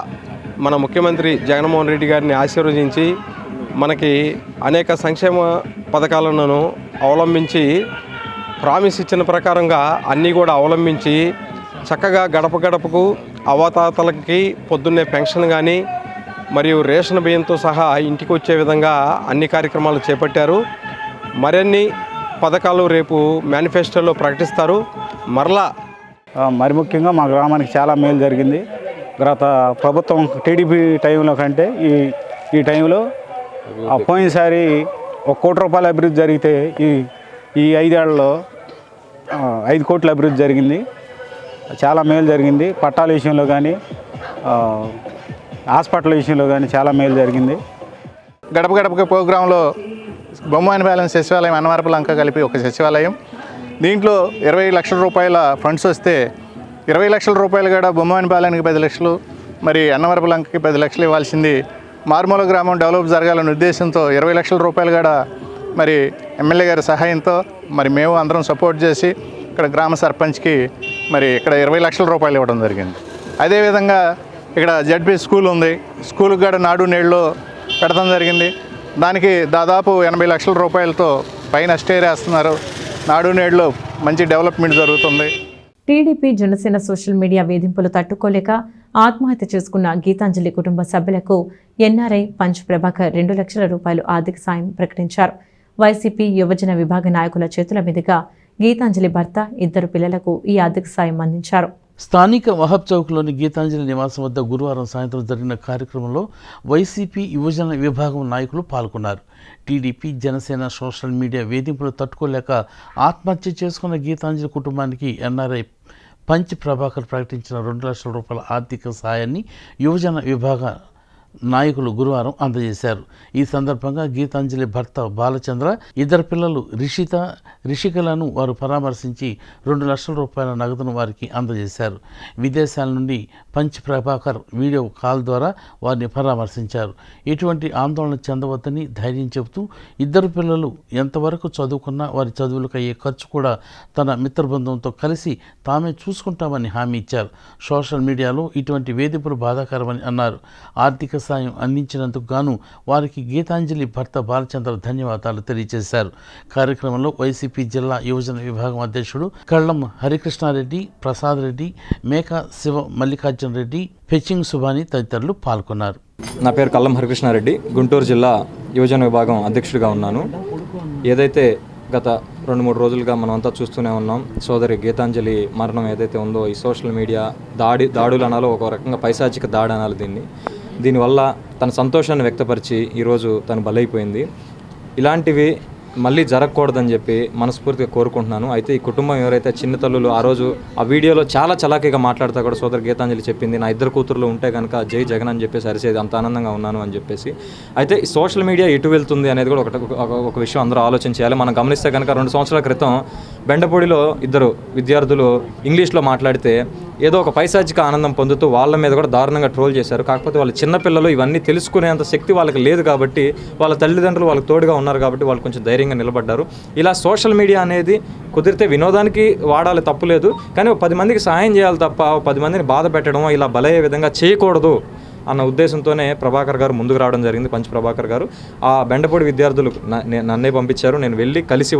మన ముఖ్యమంత్రి జగన్మోహన్ రెడ్డి గారిని ఆశీర్వదించి మనకి అనేక సంక్షేమ పథకాలను అవలంబించి ప్రామిస్ ఇచ్చిన ప్రకారంగా అన్నీ కూడా అవలంబించి చక్కగా గడప గడపకు అవతాతలకి పొద్దున్నే పెన్షన్ కానీ మరియు రేషన్ బియ్యంతో సహా ఇంటికి వచ్చే విధంగా అన్ని కార్యక్రమాలు చేపట్టారు. మరిన్ని పథకాలు రేపు మేనిఫెస్టోలో ప్రకటిస్తారు. మరి ముఖ్యంగా మా గ్రామానికి చాలా మేలు జరిగింది. గత ప్రభుత్వం టీడీపీ టైంలో కంటే ఈ టైంలో పోయినసారి 1 కోటి రూపాయల అభివృద్ధి జరిగితే ఈ 5 ఏళ్లలో 5 కోట్ల అభివృద్ధి జరిగింది. చాలా మేలు జరిగింది. పట్టాల విషయంలో కానీ, హాస్పిటల్ విషయంలో కానీ చాలా మేలు జరిగింది. గడప గడప ప్రోగ్రాంలో బొమ్మవానిపాలెం సచివాలయం, అన్నవరపు లంక కలిపి ఒక సచివాలయం. దీంట్లో 20 లక్షల రూపాయల ఫండ్స్ వస్తే 20 లక్షల రూపాయలు కూడా బొమ్మవానిపాలెంకి 10 లక్షలు, మరి అన్నవరపు లంకకి 10 లక్షలు ఇవ్వాల్సింది. మారుమూల గ్రామం డెవలప్ జరగాలనే ఉద్దేశంతో 20 లక్షల రూపాయలు కూడా మరి ఎమ్మెల్యే గారి సహాయంతో మరి మేము అందరం సపోర్ట్ చేసి ఇక్కడ గ్రామ సర్పంచ్కి మరి ఇక్కడ 20 లక్షల రూపాయలు ఇవ్వడం జరిగింది. అదేవిధంగా ఇక్కడ జడ్పీ స్కూల్ ఉంది, స్కూల్కి కూడా నాడు నేడులో పెడతాం జరిగింది. దానికి దాదాపు 80 లక్షల రూపాయలతో పైన స్టేర్ వేస్తున్నారు. నాడు నేడులో మంచి డెవలప్మెంట్ జరుగుతుంది. టీడీపీ జనసేన సోషల్ మీడియా వేధింపులు తట్టుకోలేక ఆత్మహత్య చేసుకున్న గీతాంజలి కుటుంబ సభ్యులకు ఎన్ఆర్ఐ పంచ్ ప్రభాకర్ 2 లక్షల రూపాయలు ఆర్థిక సాయం ప్రకటించారు. వైసీపీ యువజన విభాగ నాయకుల చేతుల మీదుగా గీతాంజలి భర్త, 2 పిల్లలకు ఈ ఆర్థిక సాయం అందించారు. స్థానిక వహబ్ చౌక్లోని గీతాంజలి నివాసం వద్ద గురువారం సాయంత్రం జరిగిన కార్యక్రమంలో వైసీపీ యువజన విభాగం నాయకులు పాల్గొన్నారు. టీడీపీ జనసేన సోషల్ మీడియా వేధింపులు తట్టుకోలేక ఆత్మహత్య చేసుకున్న గీతాంజలి కుటుంబానికి ఎన్ఆర్ఐ పంచ్ ప్రభాకర్ ప్రకటించిన 2 లక్షల రూపాయల ఆర్థిక సాయాన్ని యువజన విభాగ నాయకులు గురువారం అందజేశారు. ఈ సందర్భంగా గీతాంజలి భర్త బాలచంద్ర, 2 పిల్లలు రిషికలను వారు పరామర్శించి 2 లక్షల రూపాయల నగదును వారికి అందజేశారు. విదేశాల నుండి పంచ్ ప్రభాకర్ వీడియో కాల్ ద్వారా వారిని పరామర్శించారు. ఎటువంటి ఆందోళన చెందవద్దని ధైర్యం చెబుతూ 2 పిల్లలు ఎంతవరకు చదువుకున్నా వారి చదువులకు అయ్యే ఖర్చు కూడా తన మిత్రబృందంతో కలిసి తామే చూసుకుంటామని హామీ ఇచ్చారు. సోషల్ మీడియాలో ఇటువంటి వేధింపులు బాధాకరమని అన్నారు. ఆర్థిక సాయం అందించినందుకు గాను వారికి గీతాంజలి భర్త బాలచంద్ర ధన్యవాదాలు తెలియజేశారు. కార్యక్రమంలో వైసీపీ జిల్లా యువజన విభాగం అధ్యక్షుడు కళ్ళం హరికృష్ణారెడ్డి, ప్రసాద్ రెడ్డి, మేకా శివ మల్లికార్జున రెడ్డి, ఫెచింగ్ సుబాని తదితరులు పాల్గొన్నారు. నా పేరు కళ్ళం హరికృష్ణారెడ్డి, గుంటూరు జిల్లా యువజన విభాగం అధ్యక్షుడిగా ఉన్నాను. ఏదైతే గత 2-3 రోజులుగా మనం అంతా చూస్తూనే ఉన్నాం, సోదరి గీతాంజలి మరణం ఏదైతే ఉందో ఈ సోషల్ మీడియా దాడులు అనాలో, ఒక రకంగా పైశాచిక దాడి అనాలి దీనివల్ల తన సంతోషాన్ని వ్యక్తపరిచి ఈరోజు తను బలైపోయింది. ఇలాంటివి మళ్ళీ జరగకూడదని చెప్పి మనస్ఫూర్తిగా కోరుకుంటున్నాను. అయితే ఈ కుటుంబం ఎవరైతే చిన్న తల్లులు ఆ రోజు ఆ వీడియోలో చాలా చలాకీగా మాట్లాడుతూ కూడా సోదరి గీతాంజలి చెప్పింది, నా 2 కూతుర్లు ఉంటే కనుక జై జగన్ అని చెప్పేసి అరిసేది, అంత ఆనందంగా ఉన్నాను అని చెప్పేసి. అయితే ఈ సోషల్ మీడియా ఎటు వెళ్తుంది అనేది కూడా ఒక విషయం అందరూ ఆలోచన చేయాలి. మనం గమనిస్తే కనుక 2 సంవత్సరాల క్రితం బెండపూడిలో 2 విద్యార్థులు ఇంగ్లీష్లో మాట్లాడితే ఏదో ఒక పైశాచిక ఆనందం పొందుతూ వాళ్ళ మీద కూడా దారుణంగా ట్రోల్ చేశారు. కాకపోతే వాళ్ళ చిన్నపిల్లలు ఇవన్నీ తెలుసుకునేంత శక్తి వాళ్ళకి లేదు కాబట్టి, వాళ్ళ తల్లిదండ్రులు వాళ్ళకి తోడుగా ఉన్నారు కాబట్టి వాళ్ళు కొంచెం ధైర్యంగా నిలబడ్డారు. ఇలా సోషల్ మీడియా అనేది కుదిరితే వినోదానికి వాడాలి, తప్పులేదు, కానీ 10 మందికి సహాయం చేయాలి తప్ప 10 మందిని బాధ పెట్టడం, ఇలా బలయ్యే విధంగా చేయకూడదు అన్న ఉద్దేశంతోనే ప్రభాకర్ గారు ముందుకు రావడం జరిగింది. పంచ్ ప్రభాకర్ గారు ఆ బెండపూడి విద్యార్థులు నన్నే పంపించారు. నేను వెళ్ళి కలిసి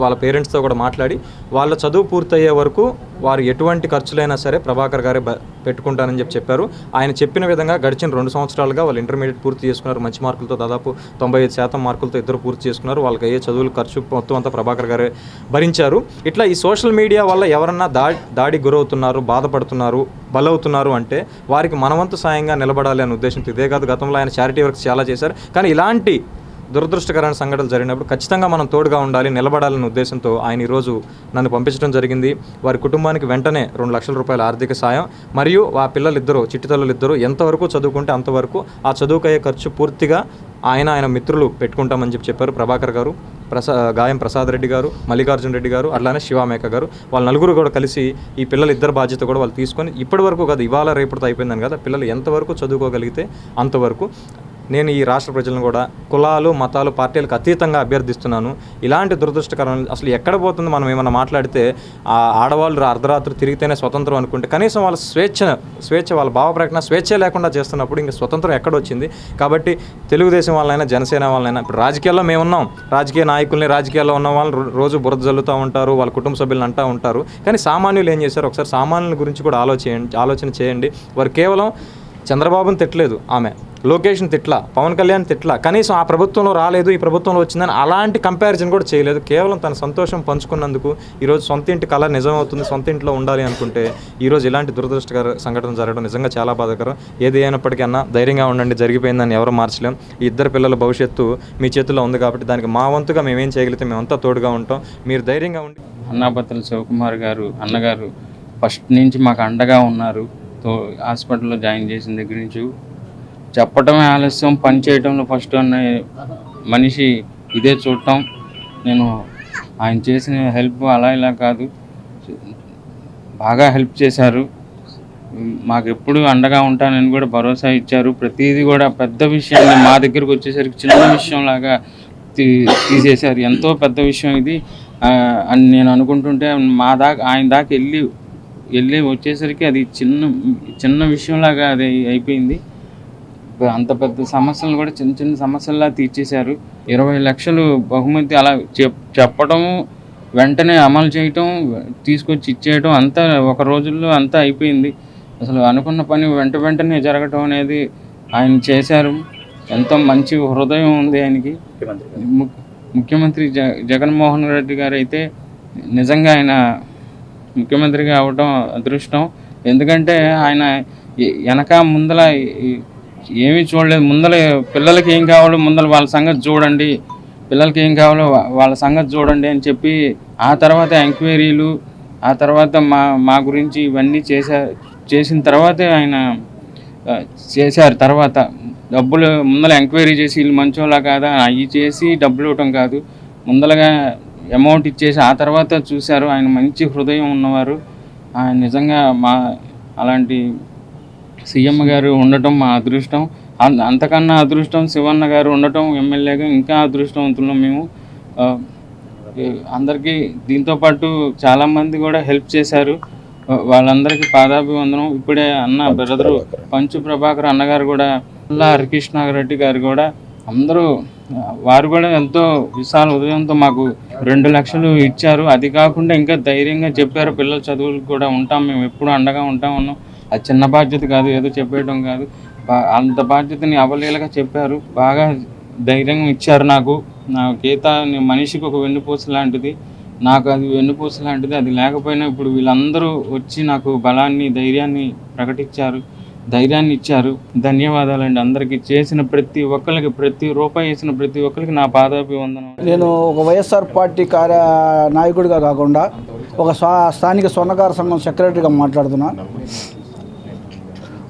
వాళ్ళ పేరెంట్స్తో కూడా మాట్లాడి వాళ్ళ చదువు పూర్తయ్యే వరకు వారు ఎటువంటి ఖర్చులైనా సరే ప్రభాకర్ గారే పెట్టుకుంటానని చెప్పారు. ఆయన చెప్పిన విధంగా గడిచిన 2 సంవత్సరాలుగా వాళ్ళు ఇంటర్మీడియట్ పూర్తి చేసుకున్నారు. మంచి మార్కులతో, దాదాపు 95% మార్కులతో 2 పూర్తి చేసుకున్నారు. వాళ్ళకి అయ్యే చదువులు ఖర్చు మొత్తం అంతా ప్రభాకర్ గారే భరించారు. ఇట్లా ఈ సోషల్ మీడియా వల్ల ఎవరన్నా దాడికి గురవుతున్నారు, బాధపడుతున్నారు, బలవుతున్నారు అంటే వారికి మనవంతు సాయంగా నిలబడాలి అనే ఉద్దేశంతో, ఇదే కాదు గతంలో ఆయన చారిటీ వర్క్స్ చాలా చేశారు, కానీ ఇలాంటి దురదృష్టకరమైన సంఘటనలు జరిగినప్పుడు ఖచ్చితంగా మనం తోడుగా ఉండాలి, నిలబడాలనే ఉద్దేశంతో ఆయన ఈరోజు నన్ను పంపించడం జరిగింది. వారి కుటుంబానికి వెంటనే 2 లక్షల రూపాయల ఆర్థిక సాయం, మరియు ఆ పిల్లలిద్దరూ, చిట్టితల్లులిద్దరూ ఎంతవరకు చదువుకుంటే అంతవరకు ఆ చదువుకయ్యే ఖర్చు పూర్తిగా ఆయన మిత్రులు పెట్టుకుంటామని చెప్పారు. ప్రభాకర్ గారు, గాయం ప్రసాద్ రెడ్డి గారు, మల్లికార్జున రెడ్డి గారు, అట్లానే శివామేక గారు, వాళ్ళ నలుగురు కూడా కలిసి ఈ పిల్లలిద్దరు బాధ్యత కూడా వాళ్ళు తీసుకొని ఇప్పటి వరకు కాదు, ఇవాళ రేపటితో అయిపోయిందని కదా, పిల్లలు ఎంతవరకు చదువుకోగలిగితే అంతవరకు నేను ఈ రాష్ట్ర ప్రజలను కూడా కులాలు, మతాలు, పార్టీలకు అతీతంగా అభ్యర్థిస్తున్నాను. ఇలాంటి దురదృష్టకరం అసలు ఎక్కడ పోతుంది? మనం ఏమన్నా మాట్లాడితే ఆడవాళ్ళు అర్ధరాత్రి తిరిగితేనే స్వతంత్రం అనుకుంటే, కనీసం వాళ్ళ స్వేచ్ఛ వాళ్ళ భావ ప్రకటన స్వేచ్ఛ లేకుండా చేస్తున్నప్పుడు ఇంకా స్వతంత్రం ఎక్కడొచ్చింది? కాబట్టి తెలుగుదేశం వాళ్ళైనా, జనసేన వాళ్ళైనా, ఇప్పుడు రాజకీయాల్లో మేమున్నాం, రాజకీయ నాయకుల్ని, రాజకీయాల్లో ఉన్న వాళ్ళు రోజు బురద జల్లుతూ ఉంటారు, వాళ్ళ కుటుంబ సభ్యులను అంటూ ఉంటారు, కానీ సామాన్యులు ఏం చేశారు? ఒకసారి సామాన్యుల గురించి కూడా ఆలోచన చేయండి. వారు కేవలం చంద్రబాబుని తిట్టలేదు, ఆమె లోకేష్ని తిట్లా, పవన్ కళ్యాణ్ తిట్లా, కనీసం ఆ ప్రభుత్వంలో రాలేదు, ఈ ప్రభుత్వంలో వచ్చిందని అలాంటి కంపారిజన్ కూడా చేయలేదు. కేవలం తన సంతోషం పంచుకున్నందుకు ఈరోజు సొంత ఇంటి కళ నిజమవుతుంది, సొంత ఇంట్లో ఉండాలి అనుకుంటే ఈరోజు ఇలాంటి దురదృష్టకర సంఘటన జరగడం నిజంగా చాలా బాధాకరం. ఏది అయినప్పటికన్నా ధైర్యంగా ఉండండి, జరిగిపోయిందని ఎవరు మార్చలేం. ఈ 2 పిల్లల భవిష్యత్తు మీ చేతుల్లో ఉంది కాబట్టి దానికి మా వంతుగా మేమేం చేయగలిగితే మేమంతా తోడుగా ఉంటాం. మీరు ధైర్యంగా ఉండి. అన్నాపత్రుల శివకుమార్ గారు అన్నగారు ఫస్ట్ నుంచి మాకు అండగా ఉన్నారు. హాస్పిటల్లో జాయిన్ చేసిన దగ్గర నుంచి చెప్పటమే ఆలస్యం, పని చేయడంలో ఫస్ట్ అన్న మనిషి ఇదే చూడటం. నేను ఆయన చేసిన హెల్ప్ అలా ఇలా కాదు, బాగా హెల్ప్ చేశారు. మాకు ఎప్పుడు అండగా ఉంటానని కూడా భరోసా ఇచ్చారు. ప్రతిదీ కూడా పెద్ద విషయాన్ని మా దగ్గరకు వచ్చేసరికి చిన్న విషయం లాగా తీసేశారు. ఎంతో పెద్ద విషయం ఇది అని నేను అనుకుంటుంటే ఆయన దాకా వెళ్ళి వచ్చేసరికి అది చిన్న విషయంలాగా అది అయిపోయింది. అంత పెద్ద సమస్యలను కూడా చిన్న చిన్న సమస్యల్లా తీర్చేశారు. 20 లక్షలు బహుమతి అలా చెప్పడము, వెంటనే అమలు చేయటం, తీసుకొచ్చి ఇచ్చేయటం అంతా ఒక రోజుల్లో అంతా అయిపోయింది. అసలు అనుకున్న పని వెంటనే జరగటం అనేది ఆయన చేశారు. ఎంతో మంచి హృదయం ఉంది ఆయనకి. ముఖ్యమంత్రి జగన్మోహన్ రెడ్డి గారు అయితే నిజంగా ఆయన ముఖ్యమంత్రిగా అవ్వడం అదృష్టం. ఎందుకంటే ఆయన వెనక ముందల ఏమీ చూడలేదు. ముందల పిల్లలకి ఏం కావాలో ముందల వాళ్ళ సంగతి చూడండి, పిల్లలకి ఏం కావాలో వాళ్ళ సంగతి చూడండి అని చెప్పి ఆ తర్వాత ఎంక్వైరీలు, ఆ తర్వాత మా గురించి ఇవన్నీ చేసిన తర్వాతే ఆయన చేశారు. తర్వాత డబ్బులు ముందర ఎంక్వైరీ చేసి వీళ్ళు మంచోళ్ళ కాదా అవి చేసి డబ్బులు ఇవ్వటం కాదు, ముందరగా అమౌంట్ ఇచ్చేసి ఆ తర్వాత చూశారు. ఆయన మంచి హృదయం ఉన్నవారు. ఆయన నిజంగా అలాంటి సీఎం గారు ఉండటం మా అదృష్టం. అంతకన్నా అదృష్టం శివన్న గారు ఉండటం ఎమ్మెల్యేగా ఇంకా అదృష్టవంతులు మేము. అందరికీ దీంతోపాటు చాలామంది కూడా హెల్ప్ చేశారు. వాళ్ళందరికీ పాదాభివందనం. ఇప్పుడే అన్న బ్రదరు పంచు ప్రభాకర్ అన్నగారు కూడా, హరికృష్ణారెడ్డి గారు కూడా, అందరూ వారు కూడా ఎంతో విశాల ఉదయంతో మాకు 2 లక్షలు ఇచ్చారు. అది కాకుండా ఇంకా ధైర్యంగా చెప్పారు, పిల్లల చదువులకు కూడా ఉంటాం, మేము ఎప్పుడు అండగా ఉంటామన్నాం. అది చిన్న బాధ్యత కాదు, ఏదో చెప్పేయడం కాదు, అంత బాధ్యతని అవలీలగా చెప్పారు. బాగా ధైర్యం ఇచ్చారు నాకు. నా గీత మనిషికి ఒక వెన్నుపూస లాంటిది, నాకు అది వెన్నుపూస లాంటిది. అది లేకపోయినా ఇప్పుడు వీళ్ళందరూ వచ్చి నాకు బలాన్ని, ధైర్యాన్ని ప్రకటించారు, ధైర్యాన్ని ఇచ్చారు. ధన్యవాదాలండి అందరికీ. చేసిన ప్రతి ఒక్కరికి, ప్రతి రూపాయి వేసిన ప్రతి ఒక్కరికి నా పాదాభివందనం. నేను ఒక వైఎస్ఆర్ పార్టీ నాయకుడిగా కాకుండా ఒక స్థానిక స్వర్ణకార సంఘం సెక్రటరీగా మాట్లాడుతున్నా.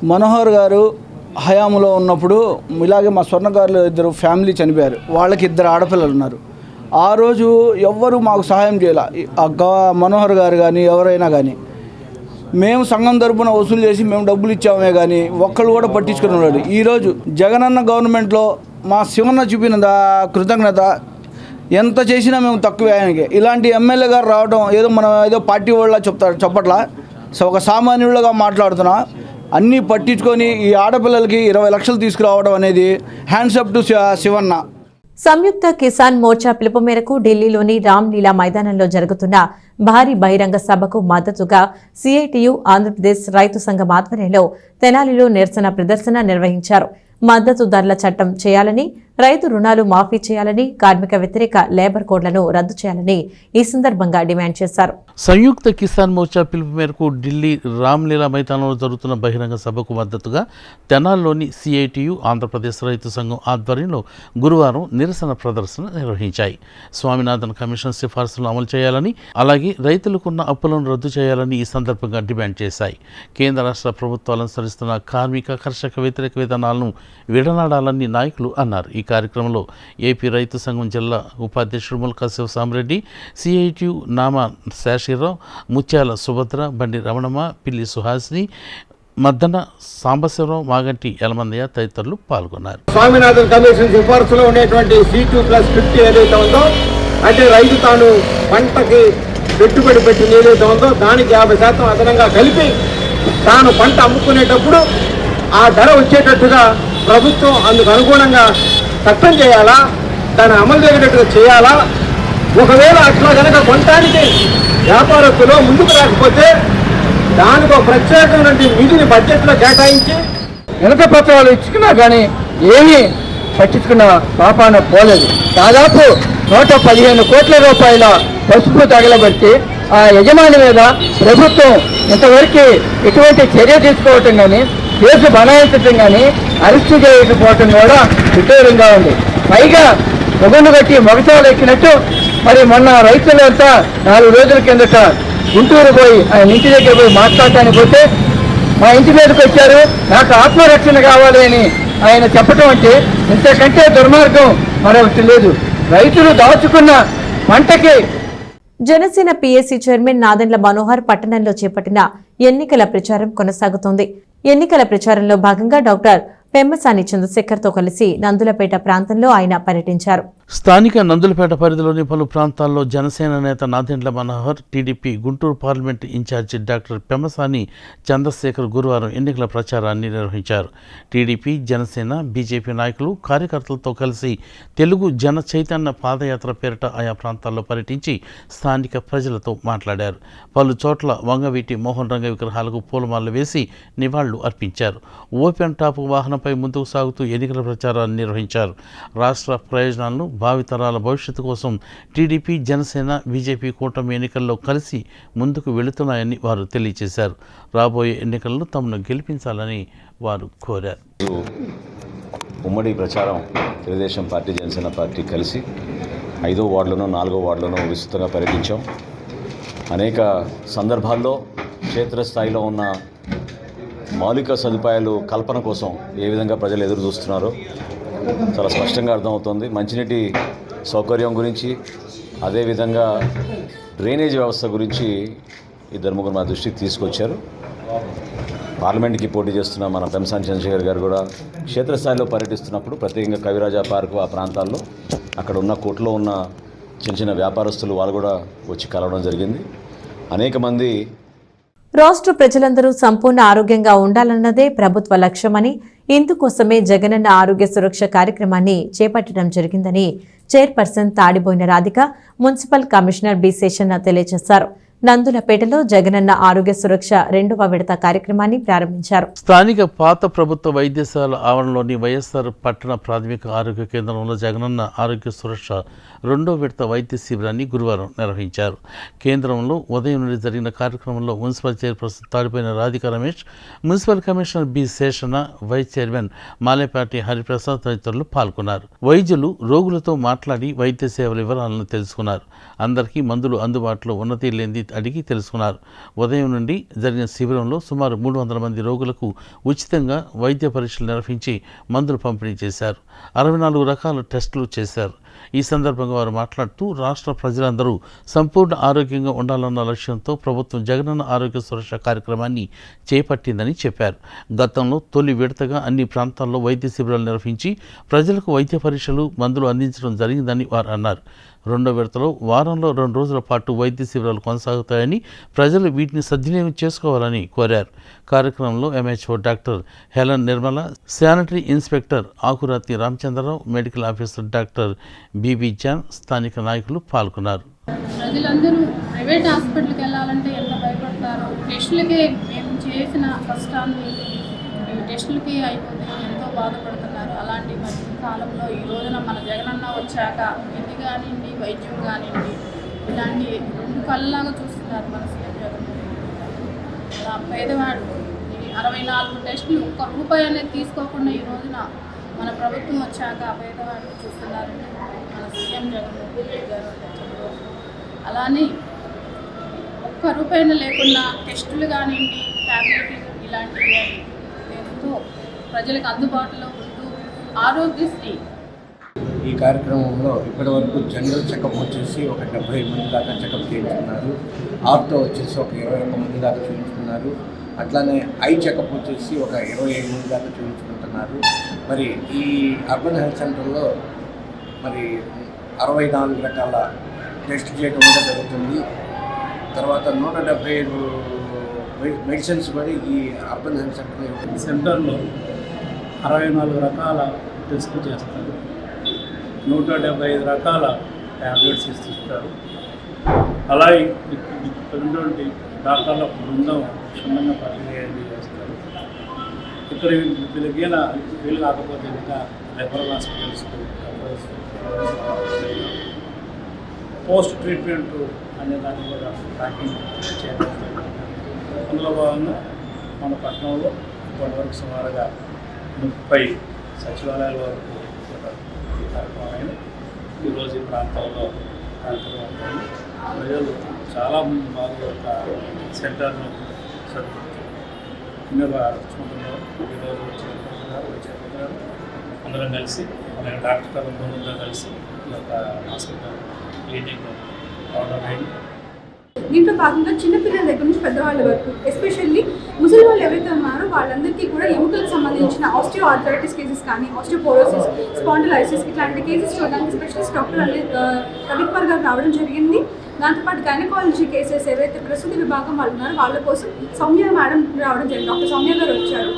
మనోహర్ గారు హయాంలో ఉన్నప్పుడు ఇలాగే మా స్వర్ణకారులు 2 ఫ్యామిలీ చనిపోయారు. వాళ్ళకి 2 ఆడపిల్లలు ఉన్నారు. ఆ రోజు ఎవ్వరూ మాకు సహాయం చేయాల. మనోహర్ గారు కానీ ఎవరైనా కానీ మేము సంఘం తరపున వసూలు చేసి మేము డబ్బులు ఇచ్చామే కానీ ఒక్కళ్ళు కూడా పట్టించుకుని ఉన్నాడు. ఈరోజు జగనన్న గవర్నమెంట్లో మా శివన్న చూపిన కృతజ్ఞత ఎంత చేసినా మేము తక్కువే ఆయనకి. ఇలాంటి ఎమ్మెల్యే గారు రావడం మనం ఏదో పార్టీ వాళ్ళ చెప్పట్లా, ఒక సామాన్యులుగా మాట్లాడుతున్నా. అన్నీ పట్టించుకొని ఈ ఆడపిల్లలకి 20 లక్షలు తీసుకురావడం అనేది హ్యాండ్స్ అప్ టు శివన్న. సంయుక్త కిసాన్ మోర్చా పిలుపు మేరకు ఢిల్లీలోని రామ్లీలా మైదానంలో జరుగుతున్న భారీ బహిరంగ సభకు మద్దతుగా సిఐటియు ఆంధ్రప్రదేశ్ రైతు సంఘం ఆధ్వర్యంలో తెనాలిలో నిరసన ప్రదర్శన నిర్వహించారు. మద్దతుదారుల చట్టం చేయాలని, రైతు రుణాలు మాఫీ చేయాలని, కార్మిక వ్యతిరేక లేబర్ కోడ్లను రద్దు చేయాలని ఈ సందర్భంగా డిమాండ్ చేశారు. సంయుక్త కిసాన్ మోర్చా పిలుపు మేరకు ఢిల్లీ రామ్లీలా మైదానంలో జరుగుతున్న బహిరంగ సభకు మద్దతుగా తెనాలిలోని సిఐటియు ఆంధ్రప్రదేశ్ రైతు సంఘం ఆధ్వర్యంలో గురువారం నిరసన ప్రదర్శన నిర్వహించాయి. స్వామినాథన్ కమిషన్ సిఫార్సులను అమలు చేయాలని, అలాగే రైతులకున్న అప్పులను రద్దు చేయాలని ఈ సందర్భంగా డిమాండ్ చేశాయి. కేంద్ర రాష్ట్ర ప్రభుత్వాలు అనుసరిస్తున్న కార్మిక, కర్షక వ్యతిరేక విధానాలను విడనాడాలని నాయకులు అన్నారు. ఈ కార్యక్రమంలో ఏపీ రైతు సంఘం జిల్లా ఉపాధ్యక్షుడు ముల్కా శివసామరెడ్డి, సిఐటియు నామా శేషిరావు, ముత్యాల సుభద్ర, బండి రమణమ్మ, పిల్లి సుహాసిని, మద్దన సాంబశివరావు, మాగంటి యలమందయ్య తదితరులు పాల్గొన్నారు. స్వామినాథన్ కమిషన్ సిఫార్సులో ఉండేటువంటి C2+50 ఏదైతే ఉందో, అంటే రైతు తాను పంటకి పెట్టుబడి పెట్టింది ఏదైతే ఉందో దానికి 50% అదనంగా కలిపి తాను పంట అమ్ముకునేటప్పుడు ఆ ధర వచ్చేటట్టుగా ప్రభుత్వం అందుకు అనుగుణంగా చట్టం చేయాలా, దాన్ని అమలు జరిగేటట్టుగా చేయాలా. ఒకవేళ అట్లా కనుక కొనడానికి వ్యాపారస్తులు ముందుకు రాకపోతే దానికి ఒక ప్రత్యేకమైన నిధిని బడ్జెట్లో కేటాయించి వెనక పత్రాలు ఇచ్చుకున్నా కానీ ఏమీ పట్టించుకున్న పాపాన పోలేదు. దాదాపు 115 కోట్ల రూపాయల పసుపు తగలబెట్టి ఆ యజమాని మీద ప్రభుత్వం ఇంతవరకు ఎటువంటి చర్య తీసుకోవటం కానీ, కేసు బనాయించడం కానీ, అరెస్టు చేయకపోవటం కూడా విడ్డూరంగా ఉంది. పైగా మొగను కట్టి మొగచాలు ఎక్కినట్టు మరి మొన్న రైతులంతా 4 రోజుల కిందట గుంటూరు పోయి ఆయన ఇంటి దగ్గర పోయి మాట్లాడటానికి పోతే మా ఇంటి మీదకి వచ్చారు, నాకు ఆత్మరక్షణ కావాలి అని ఆయన చెప్పటం అంటే ఇంతకంటే దుర్మార్గం మరొకటి లేదు. రైతులు దాచుకున్న పంటకి. జనసేన పిఎస్సి చైర్మన్ నాదెండ్ల మనోహర్ పట్టణంలో చేపట్టిన ఎన్నికల ప్రచారం కొనసాగుతోంది. ఎన్నికల ప్రచారంలో భాగంగా డాక్టర్ పెమ్మసాని చంద్రశేఖర్తో కలిసి నందులపేట ప్రాంతంలో ఆయన పర్యటించారు. స్థానిక నందులపేట పరిధిలోని పలు ప్రాంతాల్లో జనసేన నేత Nadendla Manohar, TDP Guntur parliament in charge doctor Pemmasani Chandrasekhar గురువారం ఎన్నికల ప్రచారాన్ని నిర్వహించారు. టీడీపీ, జనసేన, బీజేపీ నాయకులు, కార్యకర్తలతో కలిసి తెలుగు జన చైతన్య పాదయాత్ర పేరిట ఆయా ప్రాంతాల్లో పర్యటించి స్థానిక ప్రజలతో మాట్లాడారు. పలు చోట్ల వంగవీటి మోహన్ రంగ విగ్రహాలకు పూలమాలలు వేసి నివాళులు అర్పించారు. ఓపెన్ టాప్ వాహనంపై ముందుకు సాగుతూ ఎన్నికల ప్రచారాన్ని నిర్వహించారు. రాష్ట్ర ప్రయోజనాలను, భావితరాల భవిష్యత్తు కోసం టీడీపీ, జనసేన, బీజేపీ కూటమి ఎన్నికల్లో కలిసి ముందుకు వెళుతున్నాయని వారు తెలియజేశారు. రాబోయే ఎన్నికల్లో తమను గెలిపించాలని వారు కోరారు. ఉమ్మడి ప్రచారం తెలుగుదేశం పార్టీ, జనసేన పార్టీ కలిసి 5వ వార్డులోనూ 4వ వార్డులోనూ విస్తృతంగా పర్యటించాం. అనేక సందర్భాల్లో క్షేత్రస్థాయిలో ఉన్న మౌలిక సదుపాయాలు కల్పన కోసం ఏ విధంగా ప్రజలు ఎదురు చూస్తున్నారో చాలా స్పష్టంగా అర్థమవుతుంది. మంచినీటి సౌకర్యం గురించి, అదేవిధంగా డ్రైనేజ్ వ్యవస్థ గురించి ఇద్దరు ముగ్గురు మా దృష్టికి తీసుకొచ్చారు. పార్లమెంట్కి పోటీ చేస్తున్న మన పెమ్మసాని చంద్రశేఖర్ గారు కూడా క్షేత్రస్థాయిలో పర్యటిస్తున్నప్పుడు ప్రత్యేకంగా కవిరాజా పార్కు ఆ ప్రాంతాల్లో అక్కడ ఉన్న కోట్లో ఉన్న చిన్న చిన్న వ్యాపారస్తులు వాళ్ళు కూడా వచ్చి కలవడం జరిగింది. అనేక మంది రాష్ట్ర ప్రజలందరూ సంపూర్ణ ఆరోగ్యంగా ఉండాలన్నదే ప్రభుత్వ లక్ష్యమని, ఇందుకోసమే జగనన్న ఆరోగ్య సురక్ష కార్యక్రమాన్ని చేపట్టడం జరిగిందని chairperson Tadiboina Radhika, municipal commissioner B Seshanna తెలియజేశారు. నందులపేటలో జగనన్న ఆరోగ్య సురక్ష 2వ విడత కార్యక్రమాన్ని ప్రారంభించారు. స్థానిక పాత ప్రభుత్వ వైద్యశాల ఆవరణలోని వైఎస్ఆర్ పట్టణ ప్రాథమిక ఆరోగ్య కేంద్రంలో జగనన్న ఆరోగ్య సురక్ష 2వ విడత వైద్య శిబిరాన్ని గురువారం నిర్వహించారు. కేంద్రంలో ఉదయం నుండి జరిగిన కార్యక్రమంలో municipal chairperson Tadipoyina Radhika Ramesh, municipal commissioner B Seshanna, vice chairman Malepati Hariprasad తదితరులు పాల్గొన్నారు. వైద్యులు రోగులతో మాట్లాడి వైద్య సేవల వివరాలను తెలుసుకున్నారు. అందరికీ మందులు అందుబాటులో ఉన్నది లేనిది అడిగి తెలుసుకున్నారు. ఉదయం నుండి జరిగిన శిబిరంలో సుమారు 300 మంది రోగులకు ఉచితంగా వైద్య పరీక్షలు నిర్వహించి మందులు పంపిణీ చేశారు. 64 రకాల టెస్టులు చేశారు. ఈ సందర్భంగా వారు మాట్లాడుతూ రాష్ట్ర ప్రజలందరూ సంపూర్ణ ఆరోగ్యంగా ఉండాలన్న లక్ష్యంతో ప్రభుత్వం జగనన్న ఆరోగ్య సురక్ష కార్యక్రమాన్ని చేపట్టిందని చెప్పారు. గతంలో తొలి విడతగా అన్ని ప్రాంతాల్లో వైద్య శిబిరాలు నిర్వహించి ప్రజలకు వైద్య పరీక్షలు, మందులు అందించడం జరిగిందని వారు అన్నారు. 2వ విడతలో వారంలో 2 రోజుల పాటు వైద్య శిబిరాలు కొనసాగుతాయని, ప్రజలు వీటిని సద్వినియోగం చేసుకోవాలని కోరారు. కార్యక్రమంలో MHO doctor Helen Nirmala, sanitary inspector Akurathi Ramachandrarao, medical officer doctor Bibi John, స్థానిక నాయకులు పాల్గొన్నారు. ప్రజలందరూ ప్రైవేట్ హాస్పిటల్కి వెళ్ళాలంటే ఎంత భయపడతారో, టెస్టులకే మేము చేసిన కష్టాన్ని టెస్టులకి అయిపోతే ఎంతో బాధపడుతున్నారు. అలాంటి మధ్య కాలంలో ఈ రోజున మన జగనన్న వచ్చాక విద్య కానివ్వండి, వైద్యం కానివ్వండి, ఇలాంటి 2 కళ్ళలాగా చూస్తున్నారు మన సీఎం జగన్. అలా పేదవాడు 64 టెస్టులు ₹1 అనేది తీసుకోకుండా ఈ రోజున మన ప్రభుత్వం వచ్చాక పేదవాడు చూస్తున్నారండి మన సీఎం జగన్ గారు. అలానే ₹1 లేకుండా టెస్టులు కానివ్వండి, ట్యాబ్లెట్లు ఇలాంటివి ఎంతో ప్రజలకు అందుబాటులో ఉంటూ ఆరోగ్యశ్రీ ఈ కార్యక్రమంలో ఇప్పటివరకు జనరల్ చెకప్ వచ్చేసి ఒక 70 మంది దాకా చెకప్ చేయించుకున్నారు. ఆర్తో వచ్చేసి ఒక 21 మంది దాకా చూపించుకున్నారు. అట్లానే ఐ చెకప్ వచ్చేసి ఒక 25 మంది దాకా చూపించుకుంటున్నారు. మరి ఈ అర్బన్ హెల్త్ సెంటర్లో మరి 64 రకాల టెస్ట్ చేయడం కూడా జరుగుతుంది. తర్వాత 175 మెడిసిన్స్ మరి ఈ అర్బన్ హెల్త్ సెంటర్లో 64 రకాల టెస్టులు చేస్తారు. 175 రకాల ట్యాబ్లెట్స్ ఇస్తారు. అలాగే ఉన్నటువంటి డాక్టర్ల బృందం క్షుణ్ణంగా పరిశీలన చేస్తారు. ఇక్కడ వీళ్ళు కాకపోతే ఇంకా రెఫరల్ హాస్పిటల్స్, పోస్ట్ ట్రీట్మెంట్ అనే దాన్ని కూడా ట్రాకింగ్ చేస్తారు. అందులో భాగంగా మన పట్టణంలో ఇప్పటివరకు సుమారుగా 30 సచివాలయాల వరకు ఈ కార్యక్రమం ఈరోజు ఈ ప్రాంతాల్లో కార్యక్రమం ప్రజలు చాలామంది బాగా యొక్క సెంటర్ను వినియోగించుకుంటున్నారు. ఈరోజు వచ్చారు అందరం కలిసి మన డాక్టర్ బృందంతో కలిసి ఈ యొక్క హాస్పిటల్ క్లినిక్ రావడం అయింది. దీంట్లో భాగంగా చిన్నపిల్లల దగ్గర నుంచి పెద్దవాళ్ళ వరకు ఎస్పెషల్లీ ముసలి వాళ్ళు ఎవరైతే ఉన్నారో వాళ్ళందరికీ కూడా ఎముకలకు సంబంధించిన ఆస్టియో ఆర్థరైటిస్ కేసెస్ కానీ ఆస్టియోపోరోసిస్, స్పాండిలైసిస్ ఇట్లాంటి కేసెస్ చూడడానికి స్పెషలిస్ట్ డాక్టర్ రవికుమార్ గారు రావడం జరిగింది. దాంతోపాటు గైనకాలజీ కేసెస్ ఏవైతే ప్రసూతి విభాగం వాళ్ళు ఉన్నారో వాళ్ళ కోసం సౌమ్య మేడం రావడం జరిగింది. డాక్టర్ సౌమ్య గారు వచ్చారు.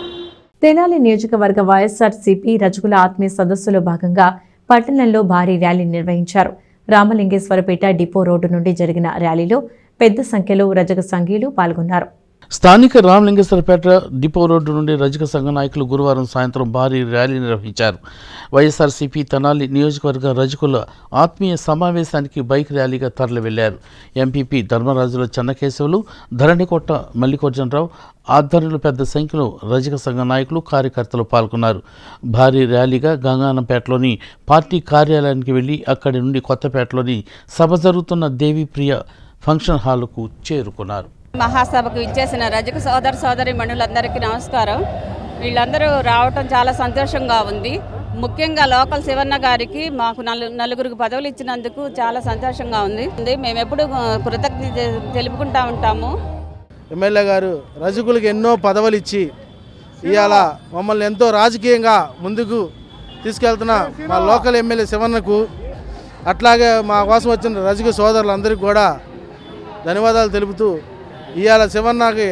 తెనాలి నియోజకవర్గ వైఎస్ఆర్సీపీ రజకుల ఆత్మీయ సదస్సులో భాగంగా పట్టణంలో భారీ ర్యాలీ నిర్వహించారు. రామలింగేశ్వరపేట డిపో రోడ్డు నుండి జరిగిన ర్యాలీలో పెద్ద సంఖ్యలో రజక సంఘీయులు పాల్గొన్నారు. స్థానిక రామలింగేశ్వరపేట డిపో రోడ్డు నుండి రజక సంఘ నాయకులు గురువారం సాయంత్రం భారీ ర్యాలీ నిర్వహించారు. వైఎస్ఆర్సీపీ తెనాలి నియోజకవర్గ రజకుల ఆత్మీయ సమావేశానికి బైక్ ర్యాలీగా తరలి వెళ్లారు. ఎంపీపీ ధర్మరాజుల చెన్నకేశవులు, ధరణికొట్ట మల్లికార్జునరావు ఆధ్వర్యంలో పెద్ద సంఖ్యలో రజక సంఘ నాయకులు, కార్యకర్తలు పాల్గొన్నారు. భారీ ర్యాలీగా గంగానంపేటలోని పార్టీ కార్యాలయానికి వెళ్లి అక్కడి నుండి కొత్తపేటలోని సభ జరుగుతున్న దేవిప్రియ ఫంక్షన్ హాలుకు చేరుకున్నారు. మహాసభకు ఇచ్చేసిన రజక సోదరి మణులందరికీ నమస్కారం. వీళ్ళందరూ రావటం చాలా సంతోషంగా ఉంది. ముఖ్యంగా లోకల్ శివన్న గారికి మాకు నలుగురికి పదవులు ఇచ్చినందుకు చాలా సంతోషంగా ఉంది. మేము ఎప్పుడు కృతజ్ఞత తెలుపుకుంటూ ఉంటాము. ఎమ్మెల్యే గారు రజకులకు ఎన్నో పదవులు ఇచ్చి ఇవాళ మమ్మల్ని ఎంతో రాజకీయంగా ముందుకు తీసుకెళ్తున్న మా లోకల్ ఎమ్మెల్యే శివన్నకు, అట్లాగే మా కోసం వచ్చిన రజక సోదరులందరికీ కూడా ధన్యవాదాలు తెలుపుతూ ఇవాళ శివన్నకి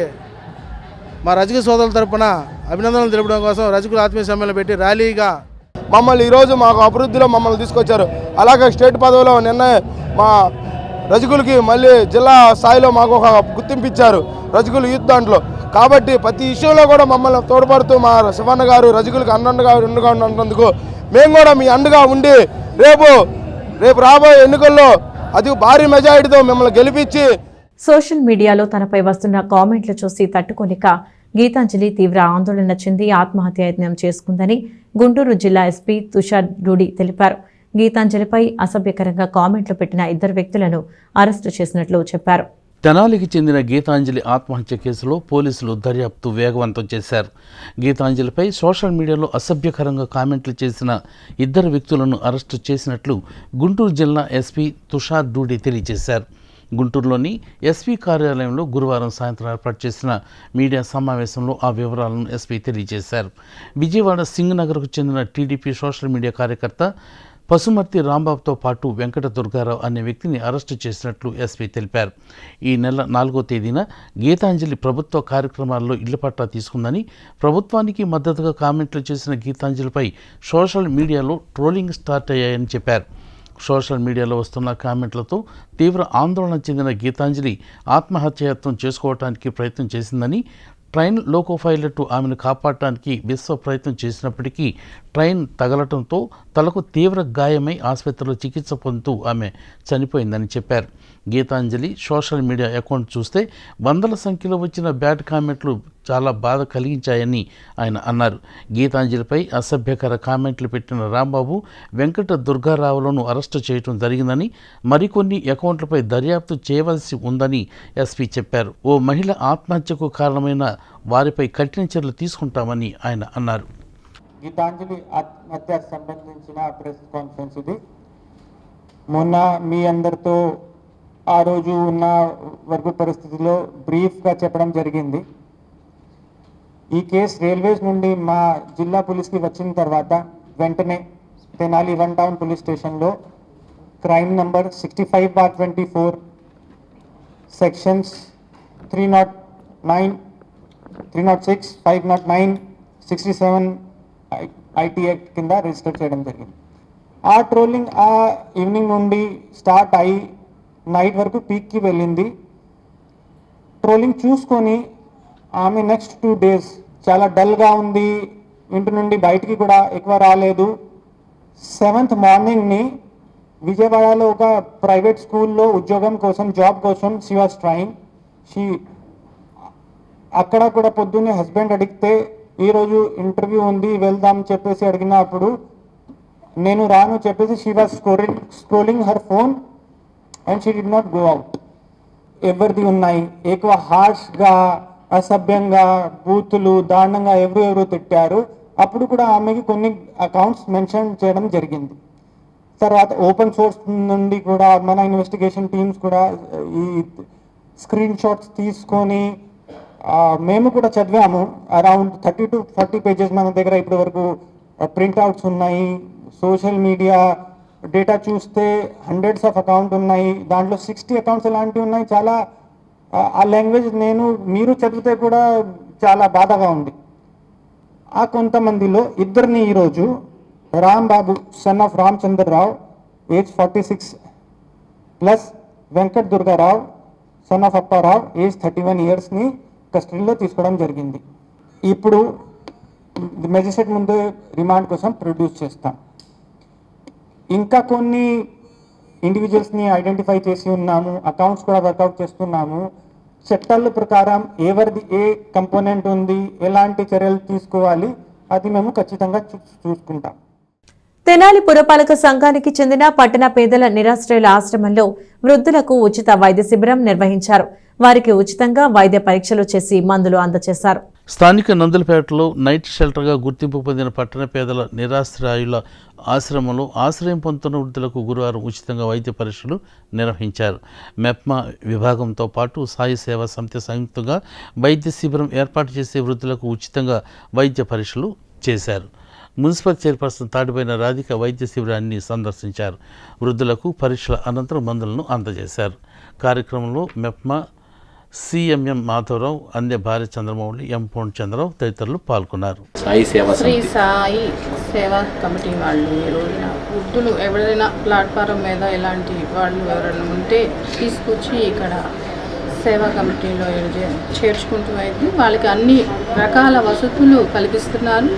మా రజక సోదరుల తరపున అభినందనలు తెలుపడం కోసం రజకుల ఆత్మీయ సమ్మేళనం పెట్టి ర్యాలీగా మమ్మల్ని ఈరోజు మాకు అభివృద్ధిలో మమ్మల్ని తీసుకొచ్చారు. అలాగే స్టేట్ పదవిలో నిన్న మా రజకులకి మళ్ళీ జిల్లా స్థాయిలో మాకు ఒక గుర్తింపు ఇచ్చారు రజకులు యూత్ దాంట్లో. కాబట్టి ప్రతి విషయంలో కూడా మమ్మల్ని తోడ్పడుతూ మా శివన్న గారు రజకులకు అండగా ఉన్నందుకు మేము కూడా మీ అండగా ఉండి రేపు రాబోయే ఎన్నికల్లో అది భారీ మెజారిటీతో మిమ్మల్ని గెలిపించి. సోషల్ మీడియాలో తనపై వస్తున్న కామెంట్లు చూసి తట్టుకోలేక గీతాంజలి తీవ్ర ఆందోళన చెంది ఆత్మహత్యాయత్నం చేసుకుందని గుంటూరు జిల్లా ఎస్పీ తుషార్ డూడి తెలిపారు. గీతాంజలిపై అసభ్యకరంగా కామెంట్లు పెట్టిన 2 వ్యక్తులను అరెస్టు చేసినట్లు చెప్పారు. తెనాలికి చెందిన గీతాంజలి ఆత్మహత్య కేసులో పోలీసులు దర్యాప్తు వేగవంతం చేశారు. గీతాంజలిపై సోషల్ మీడియాలో అసభ్యకరంగా కామెంట్లు చేసిన 2 వ్యక్తులను అరెస్టు చేసినట్లు గుంటూరు జిల్లా ఎస్పీ తుషార్ డూడి తెలియజేశారు. గుంటూరులోని ఎస్పీ కార్యాలయంలో గురువారం సాయంత్రం ఏర్పాటు చేసిన మీడియా సమావేశంలో ఆ వివరాలను ఎస్పీ తెలియజేశారు. విజయవాడ సింగనగర్కు చెందిన టీడీపీ సోషల్ మీడియా కార్యకర్త పసుమర్తి రాంబాబుతో పాటు వెంకట దుర్గారావు అనే వ్యక్తిని అరెస్టు చేసినట్లు ఎస్పీ తెలిపారు. ఈ నెల 4వ తేదీన గీతాంజలి ప్రభుత్వ కార్యక్రమాల్లో ఇళ్ల పట్టా తీసుకుందని, ప్రభుత్వానికి మద్దతుగా కామెంట్లు చేసిన గీతాంజలిపై సోషల్ మీడియాలో ట్రోలింగ్ స్టార్ట్ అయ్యాయని చెప్పారు. సోషల్ మీడియాలో వస్తున్న కామెంట్లతో తీవ్ర ఆందోళన చెందిన గీతాంజలి ఆత్మహత్యాయత్నం చేసుకోవడానికి ప్రయత్నం చేసిందని, ట్రైన్ లోకో పైలట్ ఆమెను కాపాడటానికి విశ్వ ప్రయత్నం చేసినప్పటికీ ట్రైన్ తగలటంతో తలకు తీవ్ర గాయమై ఆసుపత్రిలో చికిత్స పొందుతూ ఆమె చనిపోయిందని చెప్పారు. గీతాంజలి సోషల్ మీడియా అకౌంట్ చూస్తే వందల సంఖ్యలో వచ్చిన బ్యాడ్ కామెంట్లు చాలా బాధ కలిగించాయని ఆయన అన్నారు. గీతాంజలిపై అసభ్యకర కామెంట్లు పెట్టిన రాంబాబు, వెంకట దుర్గారావులను అరెస్టు చేయడం జరిగిందని, మరికొన్ని అకౌంట్లపై దర్యాప్తు చేయవలసి ఉందని ఎస్పీ చెప్పారు. ఓ మహిళ ఆత్మహత్యకు కారణమైన వారిపై కఠిన చర్యలు తీసుకుంటామని ఆయన అన్నారు. గీతాంజలి ఆత్మహత్యకు సంబంధించిన ప్రెస్ కాన్ఫరెన్స్ ఇది. మొన్న మీ అందరితో ఆ రోజు ఉన్న వర్గ పరిస్థితిలో బ్రీఫ్గా చెప్పడం జరిగింది. ఈ కేసు రైల్వేస్ నుండి మా జిల్లా పోలీస్కి వచ్చిన తర్వాత వెంటనే తెనాలి 1 టౌన్ పోలీస్ స్టేషన్లో crime number 65/24 sections 309, 306, 509, 67 IT act కింద రిజిస్టర్ చేయడం జరిగింది. ఆ ట్రోలింగ్ ఆ ఈవినింగ్ నుండి స్టార్ట్ అయ్యి నైట్ వరకు పీక్కి వెళ్ళింది. ట్రోలింగ్ చూసుకొని ఆమె నెక్స్ట్ 2 days చాలా డల్గా ఉంది, ఇంటి నుండి బయటికి కూడా ఎక్కువ రాలేదు. 7th మార్నింగ్ని విజయవాడలో ఒక ప్రైవేట్ స్కూల్లో ఉద్యోగం కోసం, జాబ్ కోసం షీ వాస్ ట్రైయింగ్. అక్కడ కూడా పొద్దున్నే హస్బెండ్ అడిగితే ఈరోజు ఇంటర్వ్యూ ఉంది వెళ్దాం చెప్పేసి అడిగినప్పుడు నేను రాను చెప్పేసి she was scrolling her phone and she did not go out. ఎవరిది ఉన్నాయి ఎక్కువ హార్ష్గా, అసభ్యంగా, బూతులు, దారుణంగా ఎవరు తిట్టారు. అప్పుడు కూడా ఆమెకి కొన్ని అకౌంట్స్ మెన్షన్ చేయడం జరిగింది. తర్వాత ఓపెన్ సోర్స్ నుండి కూడా మన ఇన్వెస్టిగేషన్ టీమ్స్ కూడా ఈ స్క్రీన్ షాట్స్ తీసుకొని మేము కూడా చదివాము. అరౌండ్ 30 to 40 పేజెస్ మన దగ్గర ఇప్పటి వరకు ప్రింట్అవుట్స్ ఉన్నాయి. సోషల్ మీడియా డేటా చూస్తే హండ్రెడ్స్ ఆఫ్ అకౌంట్ ఉన్నాయి. దాంట్లో 60 అకౌంట్స్ ఎలాంటివి ఉన్నాయి. చాలా ఆ లాంగ్వేజ్ మీరు చదివితే కూడా చాలా బాధగా ఉంది. ఆ కొంతమందిలో ఇద్దరిని ఈరోజు Rambabu son of Ramachandrarao age 46 plus Venkat Durgarao son of Apparao age 31 ఇయర్స్ని కస్టడీలో తీసుకోవడం జరిగింది. ఇప్పుడు మెజిస్ట్రేట్ ముందు రిమాండ్ కోసం ప్రొడ్యూస్ చేస్తాం. ఇంకా కొన్ని ఇండివిజువల్స్ని ఐడెంటిఫై చేసి ఉన్నాము. అకౌంట్స్ కూడా వర్కౌట్ చేస్తున్నాము. చట్టాల ప్రకారం ఎవరిది ఏ కంపోనెంట్ ఉంది, ఎలాంటి చర్యలు తీసుకోవాలి, అది మేము ఖచ్చితంగా చూసుకుంటాం. తెనాలి పురపాలక సంఘానికి చెందిన పట్టణ పేదల నిరాశ్రయుల ఆశ్రమంలో వృద్ధులకు ఉచిత వైద్య శిబిరం నిర్వహించారు. వారికి ఉచితంగా వైద్య పరీక్షలు చేసి మందులు అందజేశారు. స్థానిక నందులపేటలో నైట్ షెల్టర్గా గుర్తింపు పొందిన పట్టణ పేదల నిరాశ్రయుల ఆశ్రమంలో ఆశ్రయం పొందుతున్న వృద్ధులకు గురువారం ఉచితంగా వైద్య పరీక్షలు నిర్వహించారు. మెప్మా విభాగంతో పాటు సాయి సేవా సమితి సంయుక్తంగా వైద్య శిబిరం ఏర్పాటు చేసి వృద్ధులకు ఉచితంగా వైద్య పరీక్షలు చేశారు. మున్సిపల్ చైర్పర్సన్ తాడిపోయిన రాధిక వైద్య శిబిరాన్ని సందర్శించారు. వృద్ధులకు పరీక్షల అనంతరం మందులను అందజేశారు. కార్యక్రమంలో మెప్మా సిఎంఎం మాధవరావు, అందే భార్య చంద్రమౌళి, ఎం పొన్ చంద్రరావు తదితరులు పాల్గొన్నారు. శ్రీ సాయి సేవా కమిటీ వాళ్ళు ఈ రోజున వృద్ధులు ఎవరైనా ప్లాట్ఫారం మీద ఇలాంటి వాళ్ళు ఎవరైనా ఉంటే తీసుకొచ్చి ఇక్కడ సేవా కమిటీలో చేర్చుకుంటూ అయితే వాళ్ళకి అన్ని రకాల వసతులు కల్పిస్తున్నారు.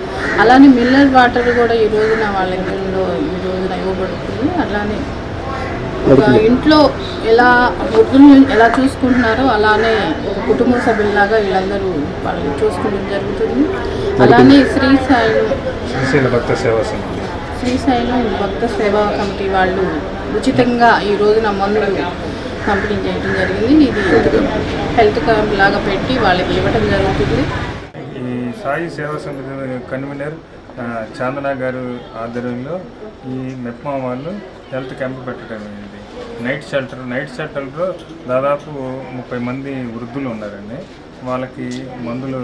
అలానే మిల్లర్ వాటర్ కూడా ఈ రోజున వాళ్ళ ఇళ్ళలో ఈ రోజున ఇవ్వబడుతుంది. అలానే ఇంట్లో ఎలా వృద్ధులను ఎలా చూసుకుంటున్నారో అలానే ఒక కుటుంబ సభ్యుల్లాగా వీళ్ళందరూ వాళ్ళు చూసుకోవడం జరుగుతుంది. అలానే శ్రీశైలం భక్త సేవా కమిటీ వాళ్ళు ఉచితంగా ఈ రోజున మందులు పంపిణీ చేయడం జరిగింది. ఇది హెల్త్ క్యాంప్ లాగా పెట్టి వాళ్ళకి ఇవ్వడం జరుగుతుంది. ఈ సాయి సేవా సమితి కన్వీనర్ చాందనా గారు ఆధ్వర్యంలో ఈ మెప్మా వాళ్ళు హెల్త్ క్యాంప్ పెట్టడం అయింది. నైట్ షెల్టర్లో దాదాపు 30 మంది వృద్ధులు ఉన్నారండి. వాళ్ళకి మందులు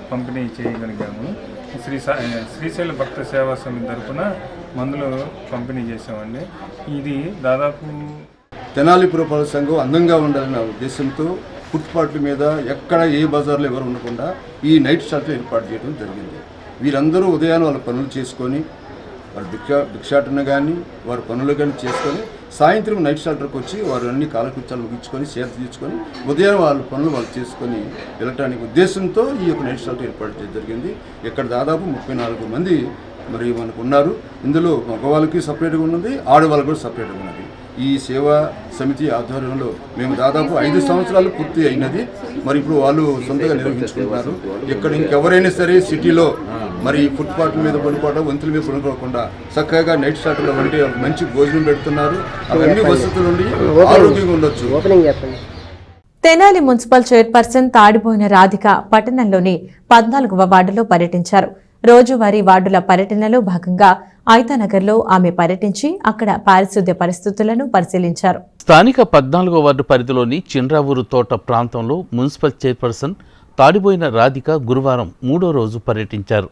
పంపిణీ చేయగలిగాము. శ్రీశైల భక్త సేవా సమితి తరఫున మందులు పంపిణీ చేసామండి. ఇది దాదాపు తెనాలి పురపాలక సంఘం అందంగా ఉండాలన్న ఉద్దేశంతో ఫుట్పాత్ల మీద ఎక్కడ ఏ బజార్లో ఎవరు ఉండకుండా ఈ నైట్ షెల్టర్ ఏర్పాటు చేయడం జరిగింది. వీరందరూ ఉదయాన్నే వాళ్ళ పనులు చేసుకొని వారు భిక్షాటన కానీ వారి పనులు కానీ చేసుకొని సాయంత్రం నైట్ షెల్టర్కి వచ్చి వారు అన్ని కాలకృత్యాలు ముగించుకొని సేద తీర్చుకొని ఉదయం వాళ్ళ పనులు వాళ్ళు చేసుకొని వెళ్ళటానికి ఉద్దేశంతో ఈ యొక్క నైట్ షెల్టర్ ఏర్పాటు చేయడం జరిగింది. ఇక్కడ దాదాపు 34 మంది మరి మనకు ఉన్నారు. ఇందులో మగవాళ్ళకి సపరేట్గా ఉన్నది, ఆడవాళ్ళకి కూడా సపరేట్గా ఉన్నది. ఈ సేవా సమితి ఆధ్వర్యంలో మేము దాదాపు 5 సంవత్సరాలు పూర్తి అయినది. మరి ఇప్పుడు వాళ్ళు సొంతంగా నిర్వహించుకుంటున్నారు. ఇక్కడ ఇంకెవరైనా సరే సిటీలో మరి ఫుట్పాత్ల మీద పడుకోవడం, వంతుల మీద పడుకోకుండా చక్కగా నైట్ షెల్టర్లో వంటి మంచి భోజనం పెడుతున్నారు. అవన్నీ వసతులు ఉండి ఆరోగ్యంగా ఉండొచ్చు. తెనాలి మున్సిపల్ చైర్పర్సన్ తాడిపోయిన రాధిక పట్టణంలోని 14వ వార్డులో పర్యటించారు. రోజువారీ వార్డుల పర్యటనలో భాగంగా ఐతానగర్లో ఆమె పర్యటించి అక్కడ పారిశుద్ధ్య పరిస్థితులను పరిశీలించారు. స్థానిక 14వ వార్డు పరిధిలోని చిన్రావూరు తోట ప్రాంతంలో మున్సిపల్ చైర్పర్సన్ తాడిపోయిన రాధిక గురువారం 3వ రోజు పర్యటించారు.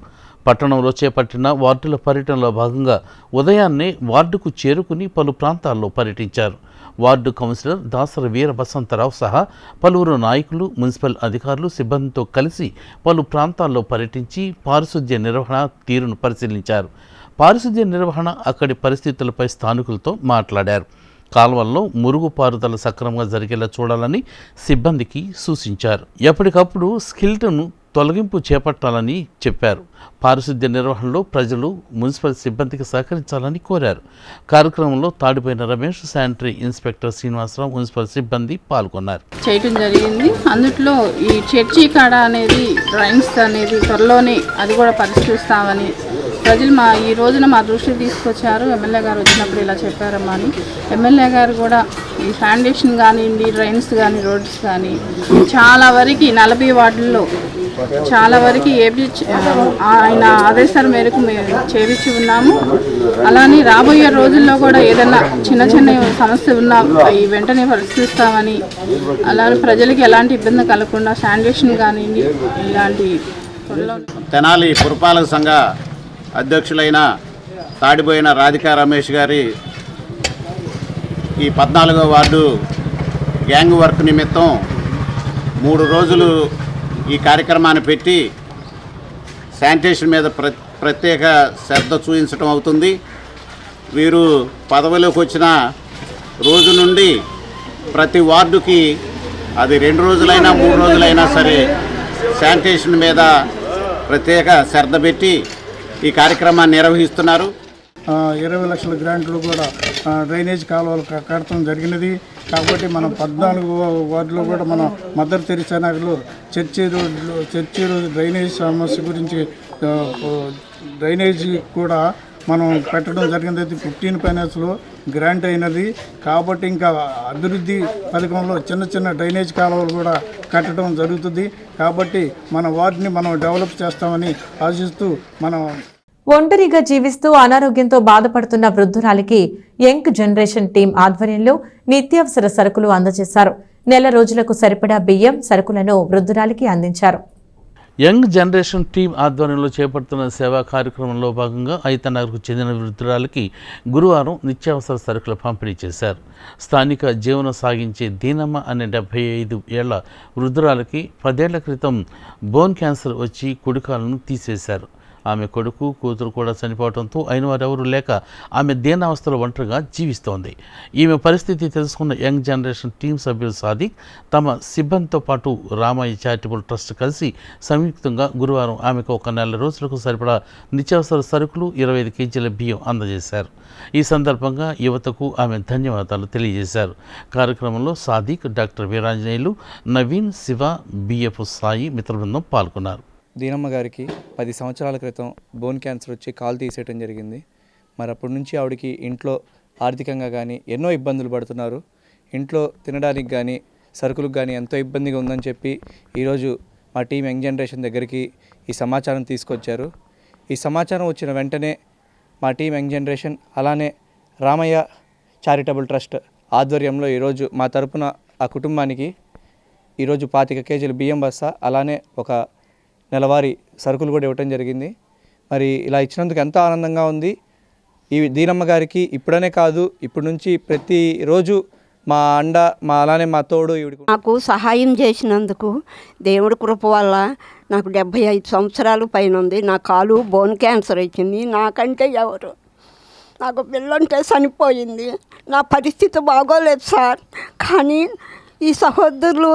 పట్టణంలో చేపట్టిన వార్డుల పర్యటనలో భాగంగా ఉదయాన్నే వార్డుకు చేరుకుని పలు ప్రాంతాల్లో పర్యటించారు. వార్డు కౌన్సిలర్ దాసర వీర వసంతరావు సహా పలువురు నాయకులు, మున్సిపల్ అధికారులు, సిబ్బందితో కలిసి పలు ప్రాంతాల్లో పర్యటించి పారిశుద్ధ్య నిర్వహణ తీరును పరిశీలించారు. పారిశుద్ధ్య నిర్వహణ, అక్కడి పరిస్థితులపై స్థానికులతో మాట్లాడారు. కాలువల్లో మురుగుపారుదల సక్రమంగా జరిగేలా చూడాలని సిబ్బందికి సూచించారు. ఎప్పటికప్పుడు స్కిల్ట్ను తొలగింపు చేపట్టాలని చెప్పారు. పారిశుద్ధ్య నిర్వహణలో ప్రజలు మున్సిపల్ సిబ్బందికి సహకరించాలని కోరారు. కార్యక్రమంలో Tadipoyina Ramesh, sanitary inspector Srinivasarao, municipal సిబ్బంది పాల్గొన్నారు. చేయటం జరిగింది. అందుట్లో ఈ చర్చి కాడ అనేది డ్రైన్స్ అనేది త్వరలోనే అది కూడా పరిశీలిస్తామని ప్రజలు ఈ రోజున మా దృష్టికి తీసుకొచ్చారు. ఎమ్మెల్యే గారు వచ్చినప్పుడు ఇలా చెప్పారమ్మా అని. ఎమ్మెల్యే గారు కూడా ఈ శానిటేషన్ కానివ్వండి, డ్రైన్స్ కానీ, రోడ్స్ కానీ చాలా వరకు 40 వార్డుల్లో చాలా వరకు ఆయన ఆదేశాల మేరకు మేము చేపించి ఉన్నాము. అలానే రాబోయే రోజుల్లో కూడా ఏదైనా చిన్న చిన్న సమస్య ఉన్నా ఈ వెంటనే పరిశీలిస్తామని, అలానే ప్రజలకి ఎలాంటి ఇబ్బంది కలగకుండా శానిటేషన్ కానివ్వండి ఇలాంటి తెనాలి పురపాలక సంఘ అధ్యక్షులైన తాడిపోయిన రాధికా రమేష్ గారి ఈ 14వ వార్డు గ్యాంగ్ వర్క్ నిమిత్తం 3 రోజులు ఈ కార్యక్రమాన్ని పెట్టి శానిటేషన్ మీద ప్రత్యేక శ్రద్ధ చూపించడం అవుతుంది. వీరు పదవిలోకి వచ్చిన రోజు నుండి ప్రతి వార్డుకి అది 2 రోజులైనా 3 రోజులైనా సరే శానిటేషన్ మీద ప్రత్యేక శ్రద్ధ పెట్టి ఈ కార్యక్రమాన్ని నిర్వహిస్తున్నారు. 20 లక్షల గ్రాంట్లు కూడా డ్రైనేజ్ కాలువలు కట్టడం జరిగినది. కాబట్టి మనం 14 వార్డులో కూడా మన మదర్ తెరిసా నగర్లో చర్చి రోడ్ డ్రైనేజ్ సమస్య గురించి డ్రైనేజీ కూడా మనం పెట్టడం జరిగింది. 15 ఫైనాన్స్లో గ్రాంట్ అయినది. కాబట్టి ఇంకా అభివృద్ధి పథకంలో చిన్న చిన్న డ్రైనేజ్ కాలువలు కూడా కట్టడం జరుగుతుంది. కాబట్టి మన వార్డుని మనం డెవలప్ చేస్తామని ఆశిస్తూ మనం ఒంటరిగా జీవిస్తూ అనారోగ్యంతో బాధపడుతున్న వృద్ధురాలికి యంగ్ జనరేషన్ టీం ఆధ్వర్యంలో నిత్యావసర సరుకులు అందజేశారు. నెల రోజులకు సరిపడా బియ్యం సరుకులను వృద్ధురాలికి అందించారు. యంగ్ జనరేషన్ టీం ఆధ్వర్యంలో చేపడుతున్న సేవా కార్యక్రమంలో భాగంగా ఐతనగర్కు చెందిన వృద్ధురాలికి గురువారం నిత్యావసర సరుకుల పంపిణీ చేశారు. స్థానిక జీవనం సాగించే దీనమ్మ అనే 75 ఏళ్ల వృద్ధురాలికి 10 ఏళ్ల క్రితం బోన్ క్యాన్సర్ వచ్చి కుడికాలను తీసేశారు. ఆమె కొడుకు కూతురు కూడా చనిపోవడంతో అయిన వారెవరూ లేక ఆమె దీనావస్థలో ఒంటరిగా జీవిస్తోంది. ఈమె పరిస్థితి తెలుసుకున్న యంగ్ జనరేషన్ టీం సభ్యులు సాదిక్ తమ సిబ్బందితో పాటు రామయ్య చారిటబుల్ ట్రస్ట్ కలిసి సంయుక్తంగా గురువారం ఆమెకు 1 నెల రోజులకు సరిపడా నిత్యావసర సరుకులు 25 కేజీల బియ్యం అందజేశారు. ఈ సందర్భంగా యువతకు ఆమె ధన్యవాదాలు తెలియజేశారు. కార్యక్రమంలో సాదిక్, డాక్టర్ వీరాంజనేయులు, నవీన్, శివ, బిఎఫ్ సాయి మిత్రబృందం పాల్గొన్నారు. దీనమ్మ గారికి 10 సంవత్సరాల క్రితం బోన్ క్యాన్సర్ వచ్చి కాలు తీసేయడం జరిగింది. మరి అప్పటి నుంచి ఆవిడకి ఇంట్లో ఆర్థికంగా కానీ ఎన్నో ఇబ్బందులు పడుతున్నారు. ఇంట్లో తినడానికి కానీ సరుకులకు కానీ ఎంతో ఇబ్బందిగా ఉందని చెప్పి ఈరోజు మా టీం యంగ్ జనరేషన్ దగ్గరికి ఈ సమాచారం తీసుకొచ్చారు. ఈ సమాచారం వచ్చిన వెంటనే మా టీం యంగ్ జనరేషన్ అలానే రామయ్య చారిటబుల్ ట్రస్ట్ ఆధ్వర్యంలో ఈరోజు మా తరపున ఆ కుటుంబానికి ఈరోజు 25 కేజీల బియ్యం బస్తా అలానే ఒక నెలవారీ సరుకులు కూడా ఇవ్వటం జరిగింది. మరి ఇలా ఇచ్చినందుకు ఎంతో ఆనందంగా ఉంది. ఈ దీనమ్మ గారికి ఇప్పుడనే కాదు, ఇప్పటి నుంచి ప్రతిరోజు మా అండ అలానే మా తోడు నాకు సహాయం చేసినందుకు దేవుడి కృప వల్ల నాకు 75 సంవత్సరాలు పైన ఉంది. నా కాలు బోన్ క్యాన్సర్ వచ్చింది. నాకంటే ఎవరు, నాకు పిల్లంటే చనిపోయింది. నా పరిస్థితి బాగోలేదు సార్. కానీ ఈ సహోదరులు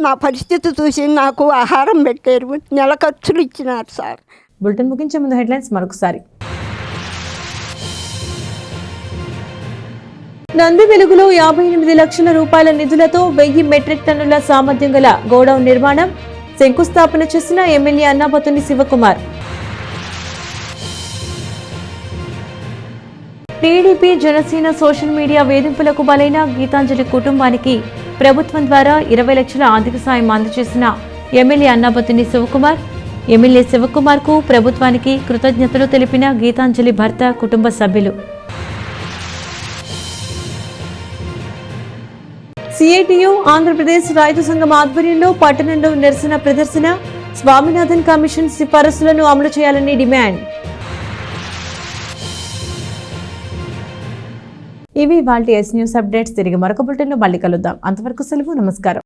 నా పరిస్థితి చూసి నాకు ఆహారం పెట్టారు, నెల ఖర్చులు ఇచ్చినారు సార్. బులెటిన్ ముగించే ముందు హెడ్లైన్స్ మరొకసారి. నంది వెలుగులో 58 లక్షల రూపాయల నిధులతో 1000 మెట్రిక్ టన్నుల సామర్థ్యం గల గోడౌన్ నిర్మాణం శంకుస్థాపన చేసిన MLA Annabatuni Sivakumar. TDP Janasena social media వేధింపులకు బలైన గీతాంజలి కుటుంబానికి ప్రభుత్వం ద్వారా 20 లక్షల ఆర్థిక సాయం అందజేసిన ఎమ్మెల్యే అన్నాబతుని శివకుమార్. ఎమ్మెల్యే శివకుమార్ కు ప్రభుత్వానికి కృతజ్ఞతలు తెలిపిన గీతాంజలి భర్త, కుటుంబ సభ్యులు. సిఐటియు ఆంధ్రప్రదేశ్ రైతు సంఘం ఆధ్వర్యంలో పట్టణంలో నిరసన ప్రదర్శన. స్వామినాథన్ కమిషన్ సిఫారసులను అమలు చేయాలని డిమాండ్. ఇవి వాల్టీ ఎస్ న్యూస్ అప్డేట్స్. తిరిగి మరొక బులెటిన్లో మళ్ళీ కలుద్దాం. అంతవరకు సెలవు, నమస్కారం.